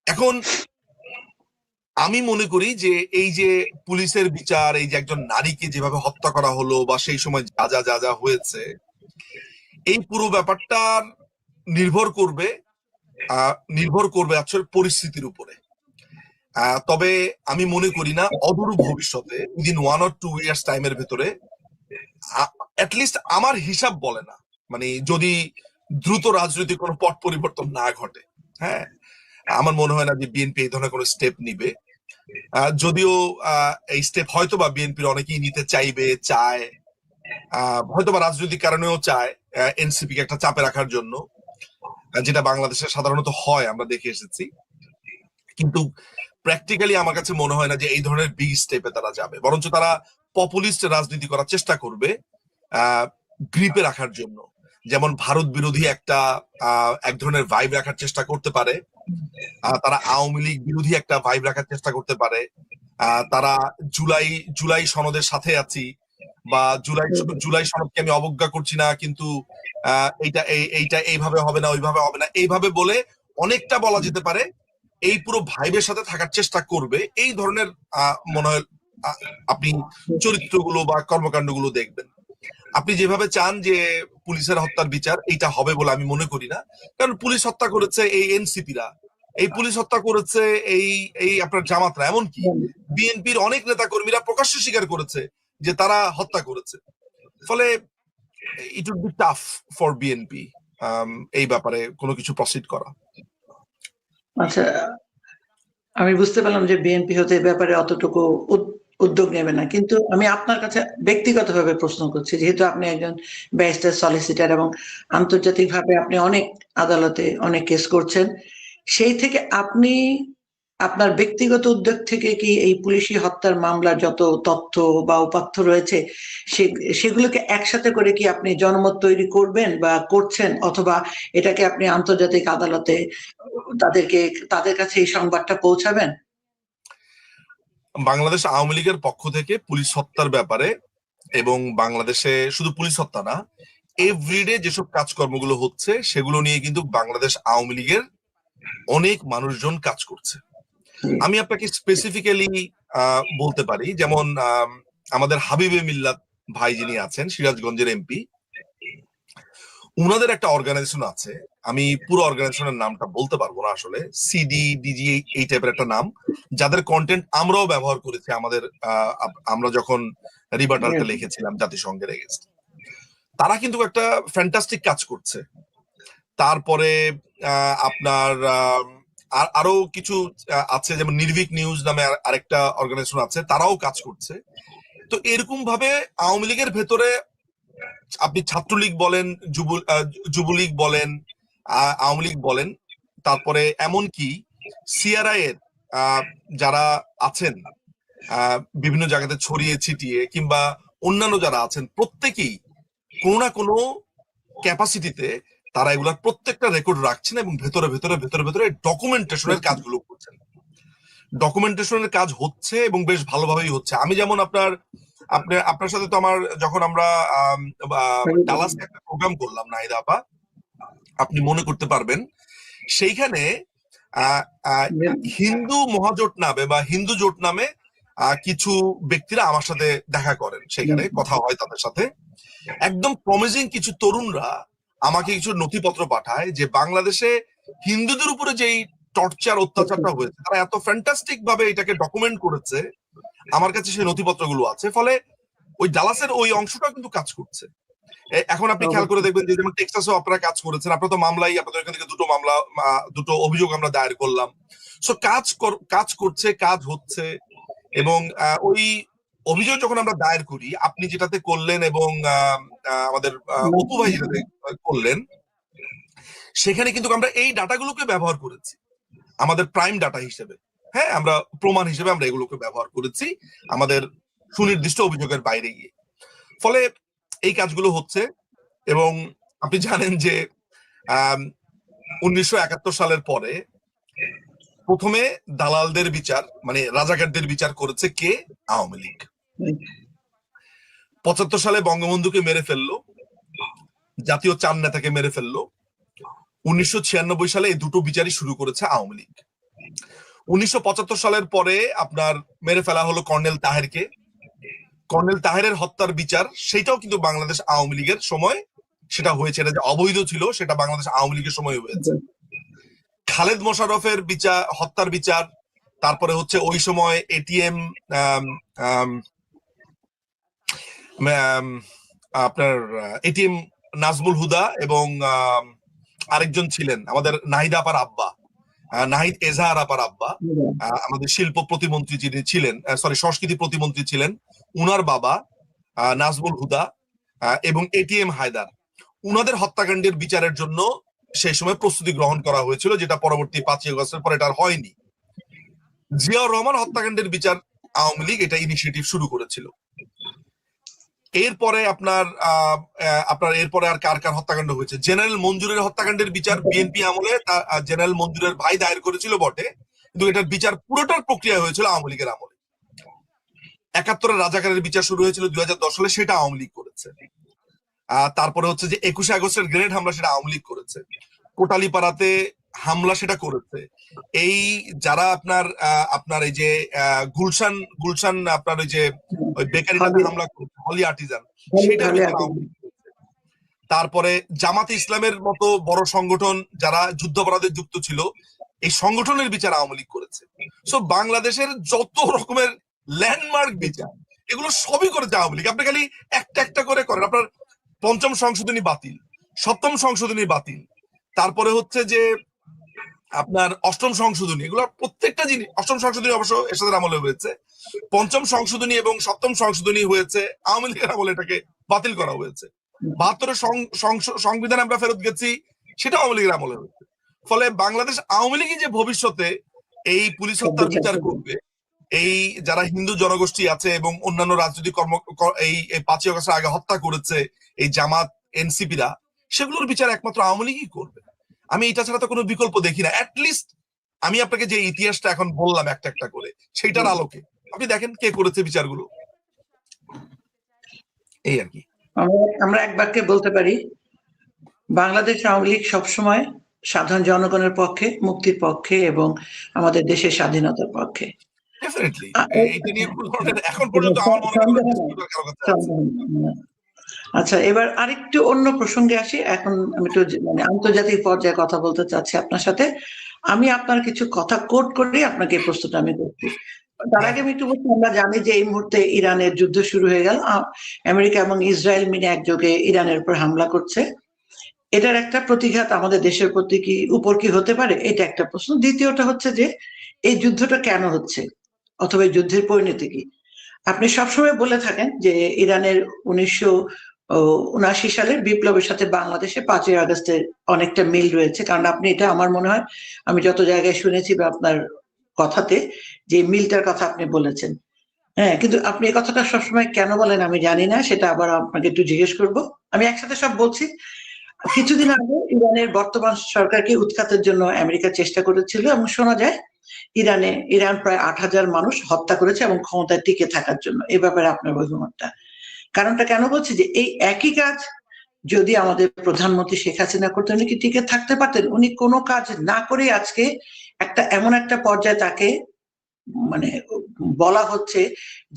এখন আমি মনে করি যে এই যে পুলিশের বিচার, এই যে একজন নারীকে যেভাবে হত্যা করা হলো বা সেই সময় যা যা হয়েছে, এই পুরো ব্যাপারটার নির্ভর করবে আসলে পরিস্থিতির উপরে। তবে আমি মনে করি না অদূর ভবিষ্যতে উইদিন 1 or 2 years টাইমের ভেতরে, অ্যাটলিস্ট আমার হিসাব বলে না, মানে যদি দ্রুত রাজনৈতিক কোনো পট পরিবর্তন না ঘটে, হ্যাঁ, আমার মনে হয় না যে বিএনপি এই ধরনের কোনো স্টেপ নিবে। যদিও এই স্টেপ হয়তো বা বিএনপির অনেকেই নিতে চায়, হয়তো বা রাজনৈতিক কারণেও চায় এনসিপি কে একটা চাপে রাখার জন্য, যেটা বাংলাদেশে সাধারণত হয়, আমরা দেখে এসেছি। কিন্তু প্র্যাকটিক্যালি আমার কাছে মনে হয় না যে এই ধরনের বিগ স্টেপে তারা যাবে, বরঞ্চ তারা পপুলিস্ট রাজনীতি করার চেষ্টা করবে গ্রিপে রাখার জন্য। যেমন ভারত বিরোধী এক ধরনের ভাইব রাখার চেষ্টা করতে পারে, তারা আওয়ামী লীগ বিরোধী একটা ভাইব রাখার চেষ্টা করতে পারে, তারা জুলাই সনদের সাথে আছি বা জুলাই সনদকে আমি অবজ্ঞা করছি না, কিন্তু এইটা এইভাবে হবে না, ওইভাবে হবে না, এইভাবে বলে অনেকটা বলা যেতে পারে এই পুরো ভাইবের সাথে থাকার চেষ্টা করবে। এই ধরনের মনে হয় আপনি চরিত্রগুলো বা কর্মকাণ্ডগুলো দেখবেন। আপনি যেভাবে চান যে পুলিশের হত্যার বিচার, এইটা হবে বলে আমি মনে করি না। কারণ পুলিশ হত্যা করেছে এই এনসিপিরা, এই পুলিশ হত্যা করেছে এই আপনার জামাতরা, এমনকি বিএনপির অনেক নেতা কর্মীরা প্রকাশ্যে স্বীকার করেছে যে তারা হত্যা করেছে। ফলে it would be tough for BNP এই ব্যাপারে কোনো কিছু প্রসিড করা। আচ্ছা, আমি বুঝতে পারলাম যে বিএনপি হতে এই ব্যাপারে অতটুকু উদ্যোগ নেবে না, কিন্তু আমি আপনার কাছে ব্যক্তিগতভাবে প্রশ্ন করছি, যেহেতু আপনি একজন ব্যারিস্টার, সলিসিটার এবং আন্তর্জাতিকভাবে আপনি অনেক আদালতে অনেক কেস করছেন, সেই থেকে আপনি আপনার ব্যক্তিগত উদ্যোগ থেকে কি এই পুলিশি হত্যার মামলার যত তথ্য বা উপাত্ত রয়েছে সেগুলোকে একসাথে করে কি আপনি জনমত তৈরি করবেন বা করছেন, অথবা এটাকে আপনি আন্তর্জাতিক আদালতে তাদের কাছে এই সংবাদটা পৌঁছাবেন? বাংলাদেশ আওয়ামী লীগের পক্ষ থেকে পুলিশ হত্যার ব্যাপারে, এবং বাংলাদেশে শুধু পুলিশ হত্যা না, এভরিডে যেসব কাজকর্মগুলো হচ্ছে সেগুলো নিয়ে কিন্তু বাংলাদেশ আওয়ামী লীগের অনেক মানুষজন কাজ করছে। আমি আপনাকে স্পেসিফিক্যালি বলতে পারি, যেমন আমাদের হাবিবে মিল্লাত ভাই যিনি আছেন, সিরাজগঞ্জের এমপি, উনাদের একটা অর্গানাইজেশন আছে, আমি পুরো অর্গানাইজেশনের নামটা বলতে পারবো না আসলে, সিডিডিজি এই টাইপের একটা নাম, যাদের কন্টেন্ট আমরাও ব্যবহার করেছি আমরা যখন রিবাটালটা লিখেছিলাম জাতিসংঘের এগেইনস্ট। তারা কিন্তু একটা ফ্যান্টাস্টিক কাজ করছে। তারপরে আপনার আরো কিছু আছে, যেমন নির্ভীক নিউজ নামে আরেকটা অর্গানাইজেশন আছে, তারাও কাজ করছে। তো এরকম ভাবে আওয়ামী লীগের ভেতরে আপনি ছাত্রলীগ বলেন, যুবলীগ বলেন, আওয়ামী লীগ বলেন, তারপরে এমনকি সিআরআই এর যারা আছেন বিভিন্ন জায়গাতে ছড়িয়ে ছিটিয়ে, কিংবা অন্যান্য যারা আছেন, প্রত্যেকেই কোনো না কোনো ক্যাপাসিটিতে তারা এগুলার প্রত্যেকটা রেকর্ড রাখছেন এবং ভেতরে ভেতরে ভেতরে ভেতরে ডকুমেন্টেশনের কাজগুলো করছেন। ডকুমেন্টেশনের কাজ হচ্ছে এবং বেশ ভালোভাবেই হচ্ছে। আমি যেমন আপনার সাথে তো আমার, যখন আমরা ডালাসে একটা প্রোগ্রাম করলাম নাহিদা আপা, আপনি মনে করতে পারবেন, সেইখানে হিন্দু মহাজোট নামে বা হিন্দু জোট নামে কিছু ব্যক্তিরা আমার সাথে দেখা করেন, সেখানে কথা হয় তাদের সাথে। একদম প্রমিজিং কিছু তরুণরা আমাকে কিছু নথিপত্র পাঠায় যে বাংলাদেশে হিন্দুদের উপরে যেই টর্চার অত্যাচারটা হয়েছে, তারা এত ফ্যান্টাস্টিক ভাবে এটাকে ডকুমেন্ট করেছে। আমার কাছে সেই নথিপত্রগুলো আছে, ফলে ওই ডালাসের ওই অংশটা কিন্তু কাজ করছে। এখন আপনি খেয়াল করে দেখবেন যে যেমন টেক্সাসও আপনারা কাজ করেছেন, আপনারা তো মামলাই, আপনাদের এখান থেকে দুটো অভিযোগ আমরা দায়ের করলাম। সো কাজ করছে, কাজ হচ্ছে। এবং ওই অভিযোগ যখন আমরা দায়ের করি, আপনি যেটাতে করলেন এবং আমাদের অপু ভাই যেটাতে করলেন, সেখানে কিন্তু আমরা এই ডাটাগুলোকে ব্যবহার করেছি আমাদের প্রাইম ডাটা হিসেবে। হ্যাঁ, আমরা প্রমাণ হিসেবে আমরা এগুলোকে ব্যবহার করেছি আমাদের সুনির্দিষ্ট অভিযোগের বাইরে গিয়ে। ফলে এই কাজগুলো হচ্ছে। এবং আপনি জানেন যে 1971 সালের পরে প্রথমে দালালদের বিচার, মানে রাজাকারদের বিচার করেছে কে? আওয়ামী লীগ। 75 সালে বঙ্গবন্ধুকে মেরে ফেললো, জাতীয় চার নেতাকে মেরে ফেললো। 1996 সালে এই দুটো বিচারই শুরু করেছে আওয়ামী লীগ। 1975 সালের পরে আপনার মেরে ফেলা হলো কর্নেল তাহেরকে। কর্নেল তাহেরের হত্যার বিচার, সেটাও কিন্তু বাংলাদেশ আওয়ামী লীগের সময় সেটা হয়েছে। এটা যে অবৈধ ছিল, সেটা বাংলাদেশ আওয়ামী লীগের সময় হয়েছে। খালেদ মোশাররফের বিচার, হত্যার বিচার, তারপরে হচ্ছে ওই সময় এটিএম আপনার এটিএম নাজমুল হুদা এবং আরেকজন ছিলেন আমাদের নাহিদা আপার আব্বা, নাহিদ এজাহার আপার আব্বা, আমাদের শিল্প প্রতিমন্ত্রী যিনি ছিলেন, সংস্কৃতি প্রতিমন্ত্রী ছিলেন, উনার বাবা নাজমুল হুদা এবং এটিএম হায়দার, উনাদের হত্যাকাণ্ডের বিচারের জন্য সেই সময় প্রস্তুতি গ্রহণ করা হয়েছিল, যেটা পরবর্তী 5ই আগস্টের পরে এটা হয়নি। জিয়াউর রহমান হত্যাকাণ্ডের বিচার আওয়ামী লীগ এটা ইনিশিয়েটিভ শুরু করেছিল। এরপরে আপনার এরপরে আর কার কার হত্যাকাণ্ড হয়েছে? জেনারেল মঞ্জুরের হত্যাকাণ্ডের বিচার বিএনপি আমলে জেনারেল মঞ্জুরের ভাই দায়ের করেছিল বটে, কিন্তু এটার বিচার পুরোটার প্রক্রিয়া হয়েছিল আওয়ামী লীগের আমলে। 71-এর রাজাকারের বিচার শুরু হয়েছিল 2010 সালে, সেটা আওয়ামী লীগ করেছে। তারপরে হচ্ছে যে 21শে আগস্টের গ্রেনেড হামলা, সেটা আওয়ামী লীগ করেছে। কোটালীপাড়াতে হামলা সেটা করেছে। এই যারা আপনার এই যে গুলশান আপনার ওই যে বেকারিটাতে হামলা করেছে, হলি আর্টিজান, সেটা আওয়ামী লীগ করেছে। তারপরে জামাতে ইসলামের মতো বড় সংগঠন যারা যুদ্ধাপরাধে যুক্ত ছিল, এই সংগঠনের বিচার আওয়ামী লীগ করেছে। সো বাংলাদেশের যত রকমের ল্যান্ডমার্ক বিচার, এগুলো সবই করেছে আওয়ামী লীগ। আপনি খালি একটা একটা করে করেন। আপনার 5ম সংশোধনী বাতিল, 7ম সংশোধনী বাতিল, তারপরে হচ্ছে যে আপনার 8ম সংশোধনী, এগুলো প্রত্যেকটা জিনিস। 8ম সংশোধনী অবশ্য এরশাদের আমলে হয়েছে, 5ম সংশোধনী এবং 7ম সংশোধনী হয়েছে আওয়ামী লীগের আমলে, এটাকে বাতিল করা হয়েছে। 72-এর সংবিধান আমরা ফেরত গেছি, সেটা আওয়ামী লীগের আমলে হয়েছে। ফলে বাংলাদেশ আওয়ামী লীগই যে ভবিষ্যতে এই পুলিশ হত্যার বিচার করবে, এই যারা হিন্দু জনগোষ্ঠী আছে এবং অন্যান্য রাজনৈতিক এই 5ই আগস্টের আগে হত্যা করেছে এই জামাত এনসিপিরা, সেগুলোর বিচার একমাত্র আওয়ামী লীগই করবে। আমি এটা ছাড়া তো কোনো বিকল্প দেখি না। অ্যাটলিস্ট আমি আপনাকে যে ইতিহাসটা এখন বললাম একটা একটা করে, সেইটার আলোকে আপনি দেখেন কে করেছে বিচারগুলো, এই আর কি। আমরা এক বাক্যে বলতে পারি, বাংলাদেশ আওয়ামী লীগ সবসময় সাধারণ জনগণের পক্ষে, মুক্তির পক্ষে এবং আমাদের দেশের স্বাধীনতার পক্ষে। ডেফিনেটলি এটা নিয়ে এখন পর্যন্ত আমার মনে হয়। আচ্ছা, এবার আরেকটু অন্য প্রসঙ্গে আসি। এখন আমি একটু মানে আন্তর্জাতিক পর্যায়ে কথা বলতে চাচ্ছি আপনার সাথে। আমি আপনার কিছু কথা কোট করে আপনাকে এই প্রশ্নটা আমি করছি। তার আগে আমি একটু বলছি, আমরা জানি যে এই মুহূর্তে ইরানের যুদ্ধ শুরু হয়ে গেল। আমেরিকা এবং ইসরায়েল মিলে একযোগে ইরানের উপর হামলা করছে। এটার একটা প্রতিঘাত আমাদের দেশের প্রতি উপর কি হতে পারে, এটা একটা প্রশ্ন। দ্বিতীয়টা হচ্ছে যে এই যুদ্ধটা কেন হচ্ছে, অথবা যুদ্ধের পরিণতি কি? আপনি সবসময় বলে থাকেন যে ইরানের 1979 সালের বিপ্লবের সাথে বাংলাদেশে 5ই আগস্টের অনেকটা মিল রয়েছে। কারণ আপনি এটা, আমার মনে হয় আমি যত জায়গায় শুনেছি বা আপনার কথাতে, যে মিলটার কথা আপনি বলেছেন। হ্যাঁ, কিন্তু আপনি এই কথাটা সবসময় কেন বলেন আমি জানি না, সেটা আবার আপনাকে একটু জিজ্ঞেস করবো। আমি একসাথে সব বলছি। কিছুদিন আগে ইরানের বর্তমান সরকারকে উৎখাতের জন্য আমেরিকা চেষ্টা করেছিল এবং শোনা যায় ইরান প্রায় 8,000 মানুষ হত্যা করেছে এবং ক্ষমতায় টিকে থাকার জন্য। এই ব্যাপারে আপনার অভিমতটা? কারণটা কেন বলছি, যে এই একই কাজ যদি আমাদের প্রধানমন্ত্রী শেখ হাসিনা করতেন, উনি কি টিকে থাকতে পারতেন? উনি কোনো কাজ না করে আজকে এমন একটা পর্যায়ে তাকে মানে বলা হচ্ছে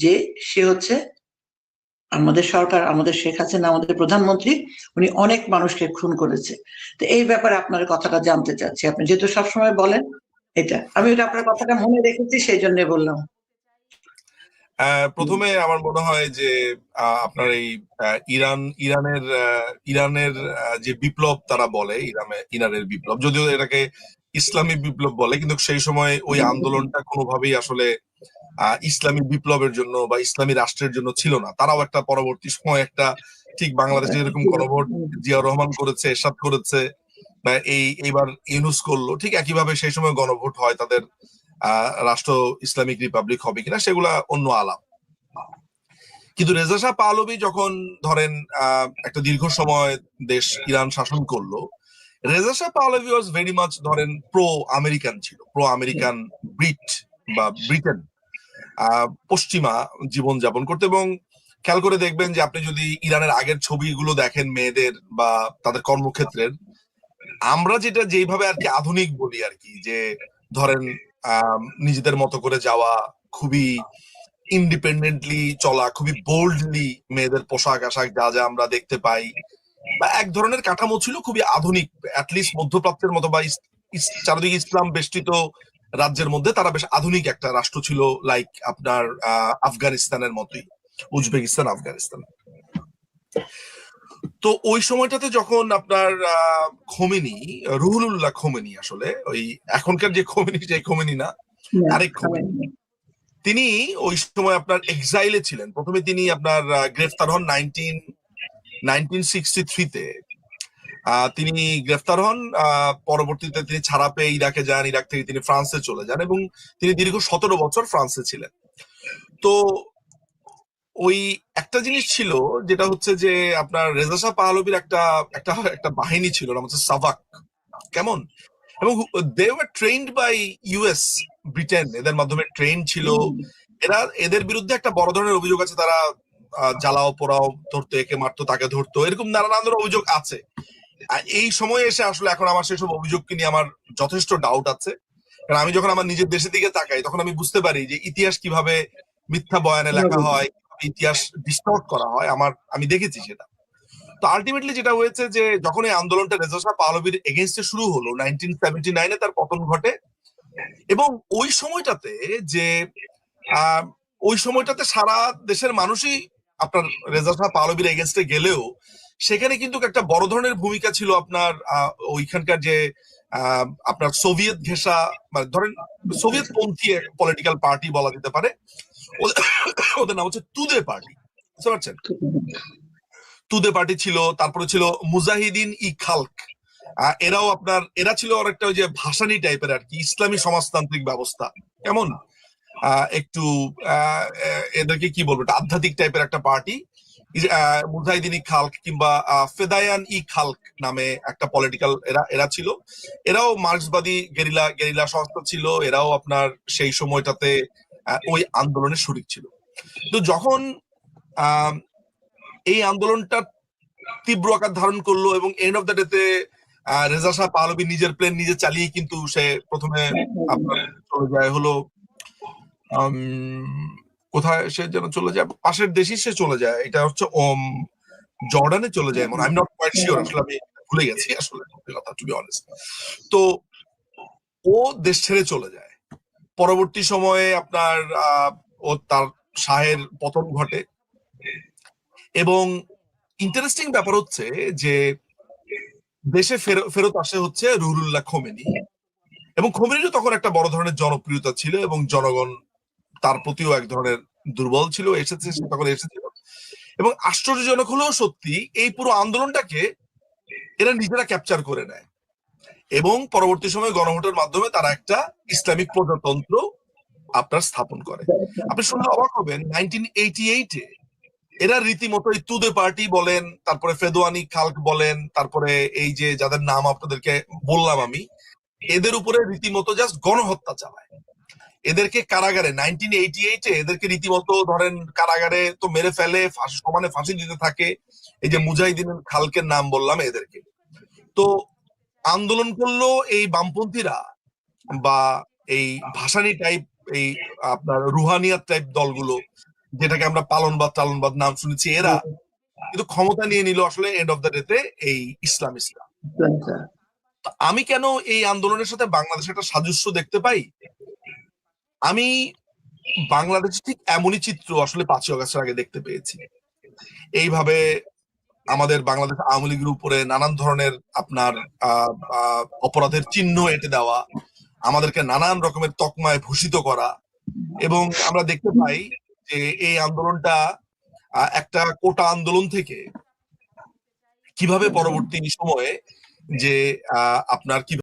যে সে হচ্ছে আমাদের সরকার, আমাদের শেখ হাসিনা, আমাদের প্রধানমন্ত্রী, উনি অনেক মানুষকে খুন করেছে। তো এই ব্যাপারে আপনার কথাটা জানতে চাচ্ছি, আপনি যেহেতু সবসময় বলেন এটা, আমি এটা আপনার কথাটা মনে রেখেছি, সেই জন্য বললাম। প্রথমে আমার মনে হয় যে আপনার এই ইরানের যে বিপ্লব তারা বলে, ইরানের বিপ্লব, যদিও এটাকে ইসলামী বিপ্লব বলে, কিন্তু সেই সময় ওই আন্দোলনটা কোনোভাবেই আসলে ইসলামী বিপ্লবের জন্য বা ইসলামী রাষ্ট্রের জন্য ছিল না। তারাও একটা পরবর্তী সময় একটা, ঠিক বাংলাদেশে যেরকম গণভোট জিয়া রহমান করেছে, এরশাদ করেছে, বা এইবার ইউনূস করলো, ঠিক একইভাবে সেই সময় গণভোট হয় তাদের রাষ্ট্র ইসলামিক রিপাবলিক হবে কিনা, সেগুলা অন্য আলাপ। কিন্তু রেজা শাহ পাহলভি যখন ধরেন একটা দীর্ঘ সময় দেশ ইরান শাসন করলো, Reza Shah পাহলভি was very much ধরেন প্রো আমেরিকান ছিল, প্রো আমেরিকান বা ব্রিটেন, পশ্চিমা জীবন যাপন করতে। এবং খেয়াল করে দেখবেন যে আপনি যদি ইরানের আগের ছবিগুলো দেখেন মেয়েদের বা তাদের কর্মক্ষেত্রের, আমরা যেটা যেইভাবে আর কি আধুনিক বলি আর কি, যে ধরেন নিজেদের মতো করে যাওয়া, খুবই ইন্ডিপেন্ডেন্টলি চলা, খুবই বোল্ডলি মেয়েদের পোশাক আশাক যা যা আমরা দেখতে পাই, বা এক ধরনের কাঠামো ছিল খুবই আধুনিক, অ্যাটলিস্ট মধ্যপ্রাচ্যের মতো বা চারিদিকে ইসলাম বেষ্টিত রাজ্যের মধ্যে তারা বেশ আধুনিক একটা রাষ্ট্র ছিল, লাইক আপনার আফগানিস্তানের মতোই, উজবেকিস্তান, আফগানিস্তান। তো ওই সময়টাতে যখন আপনার খোমেনি, রুহুল্লাহ খোমেনি, আসলে ওই এখনকার যে খোমেনি সেই খোমেনি না, আরেক খোমেনি, তিনি ওই সময় আপনার এক্সাইলে ছিলেন। প্রথমে তিনি আপনার গ্রেফতার হন 1963-তে। তিনি গ্রেফতার হন, পরবর্তীতে তিনি ছাড়া পেয়ে ইরাকে যান, ইরাক থেকে তিনি ফ্রান্সে চলে যান এবং তিনি দীর্ঘ 17 বছর ফ্রান্সে ছিলেন। তো ওই একটা জিনিস ছিল যেটা হচ্ছে যে আপনার রেজা শাহ পাহলভীর একটা একটা একটা বাহিনী ছিল, নাম হচ্ছে সাভাক, কেমন, এবং they were trained by US, Britain এদের মাধ্যমে ট্রেন ছিল। এদের বিরুদ্ধে একটা বড় ধরনের অভিযোগ আছে, তারা জ্বালাও পোড়াও, ধরতো, একে মারতো, তাকে ধরতো, এরকম নানান ধরনের অভিযোগ আছে। এই সময়ে এসে আসলে এখন আমার সেসব অভিযোগকে নিয়ে আমার যথেষ্ট ডাউট আছে, কারণ আমি যখন আমার নিজের দেশের দিকে তাকাই তখন আমি বুঝতে পারি যে ইতিহাস কিভাবে মিথ্যা বয়ানে লেখা হয়, ইতিহাস ডিস্টর্ট করা হয়, আমি দেখেছি সেটা। তো আলটিমেটলি যেটা হয়েছে যে যখন এই আন্দোলনটা রেজা শাহ পাহলভীর এগেইনস্টে শুরু হলো 1979-এ, তার পতন ঘটে। এবং ওই সময়টাতে যে ওই সময়টাতে সারা দেশের মানুষই আপনার রেজা শাহ পাহলভীর এগেইনস্টে গেলেও সেখানে কিন্তু একটা বড় ধরনের ভূমিকা ছিল আপনার ওইখানকার যে আপনার সোভিয়েত ঘেঁষা, মানে ধরেন সোভিয়েত পন্থী পলিটিক্যাল পার্টি বলা যেতে পারে, ওদের নাম হচ্ছে তুদে পার্টি, বুঝতে পারছেন? তুদে পার্টি ছিল, তারপরে ছিল মুজাহিদিন ই খালক, এরা ছিল অনেকটা ওই যে ভাসানি টাইপের আর কি, ইসলামী সমাজতান্ত্রিক ব্যবস্থা, কেমন একটু এদেরকে কি বলবো, আধ্যাত্মিক টাইপের একটা পার্টি। মুজাহিদিন ই খালক কিংবা ফেদায়ান ই খালক নামে একটা পলিটিক্যাল এরা ছিল। এরাও মার্ক্সবাদী গেরিলা সংস্থা ছিল, এরাও আপনার সেই সময়টাতে ওই আন্দোলনের শরিক ছিল। তো যখন এই আন্দোলনটা তীব্র আকার ধারণ করলো এবং এন্ড অফ দ্য ডেতে রেজা শাহ পাহলভী নিজের প্লেন নিজে চালিয়ে কিন্তু সে প্রথমে আপনার চলে যায় হলো কোথায়, সে যেন চলে যায় পাশের দেশই সে চলে যায়, এটা হচ্ছে জর্ডানে চলে যায়, I am not quite sure, আসলে আমি ভুলে গেছি আসলে কথা, টু বি অনেস্ট। তো ও দেশ ছেড়ে চলে যায়। পরবর্তী সময়ে আপনার ও তার শাহের পতন ঘটে। এবং ইন্টারেস্টিং ব্যাপার হচ্ছে যে দেশে ফেরত আসে হচ্ছে রুহুল্লাহ খোমেনি, এবং খোমেনিরও তখন একটা বড় ধরনের জনপ্রিয়তা ছিল এবং জনগণ তার প্রতিও এক ধরনের দুর্বল ছিল, তখন এসেছিল। এবং আশ্চর্যজনক হলেও সত্যি, এই পুরো আন্দোলনটাকে এরা নিজেরা ক্যাপচার করে নেয় এবং পরবর্তী সময়ে গণভোটের মাধ্যমে তারা একটা ইসলামিক প্রজাতন্ত্র আপনার স্থাপন করে। আপনি শুনলে অবাক হবেন, 1988-এ এরা রীতিমতো এই তুদে পার্টি বলেন, তারপরে ফেদোয়ানি খালক বলেন, তারপরে এই যে যাদের নাম আপনাদেরকে বললাম আমি, এদের উপরে রীতিমতো জাস্ট গণহত্যা চালায়। এদেরকে কারাগারে 1988-এ এদেরকে রীতিমতো ধরেন কারাগারে তো মেরে ফেলে, সমানে ফাঁসি দিতে থাকে। এই যে মুজাহিদিন খালকের নাম বললাম এদেরকে। তো আন্দোলন করলো এই বামপন্থীরা বা এই ভাসানি টাইপ এই আপনার রুহানিয়াত টাইপ দলগুলো, যেটাকে আমরা পালনবাদ টালনবাদ নাম শুনেছি, এরা কিন্তু ক্ষমতা নিয়ে নিল আসলে এন্ড অফ দ্য ডেতে এই ইসলামিস্টরা। আমি কেন এই আন্দোলনের সাথে বাংলাদেশের একটা সাদৃশ্য দেখতে পাই? আমি বাংলাদেশে ঠিক এমনই চিত্র আসলে 5ই আগস্টের আগে দেখতে পেয়েছি। এইভাবে আমাদের বাংলাদেশ আওয়ামী লীগের উপরে নানান ধরনের আপনার অপরাধের চিহ্ন এঁটে দেওয়া, আমাদেরকে নানান রকমের তকমায় ভূষিত করা, এবং আমরা দেখতে পাই যে এই আন্দোলনটা একটা কোটা আন্দোলন থেকে কিভাবে পরবর্তী সময়ে যে আপনার কি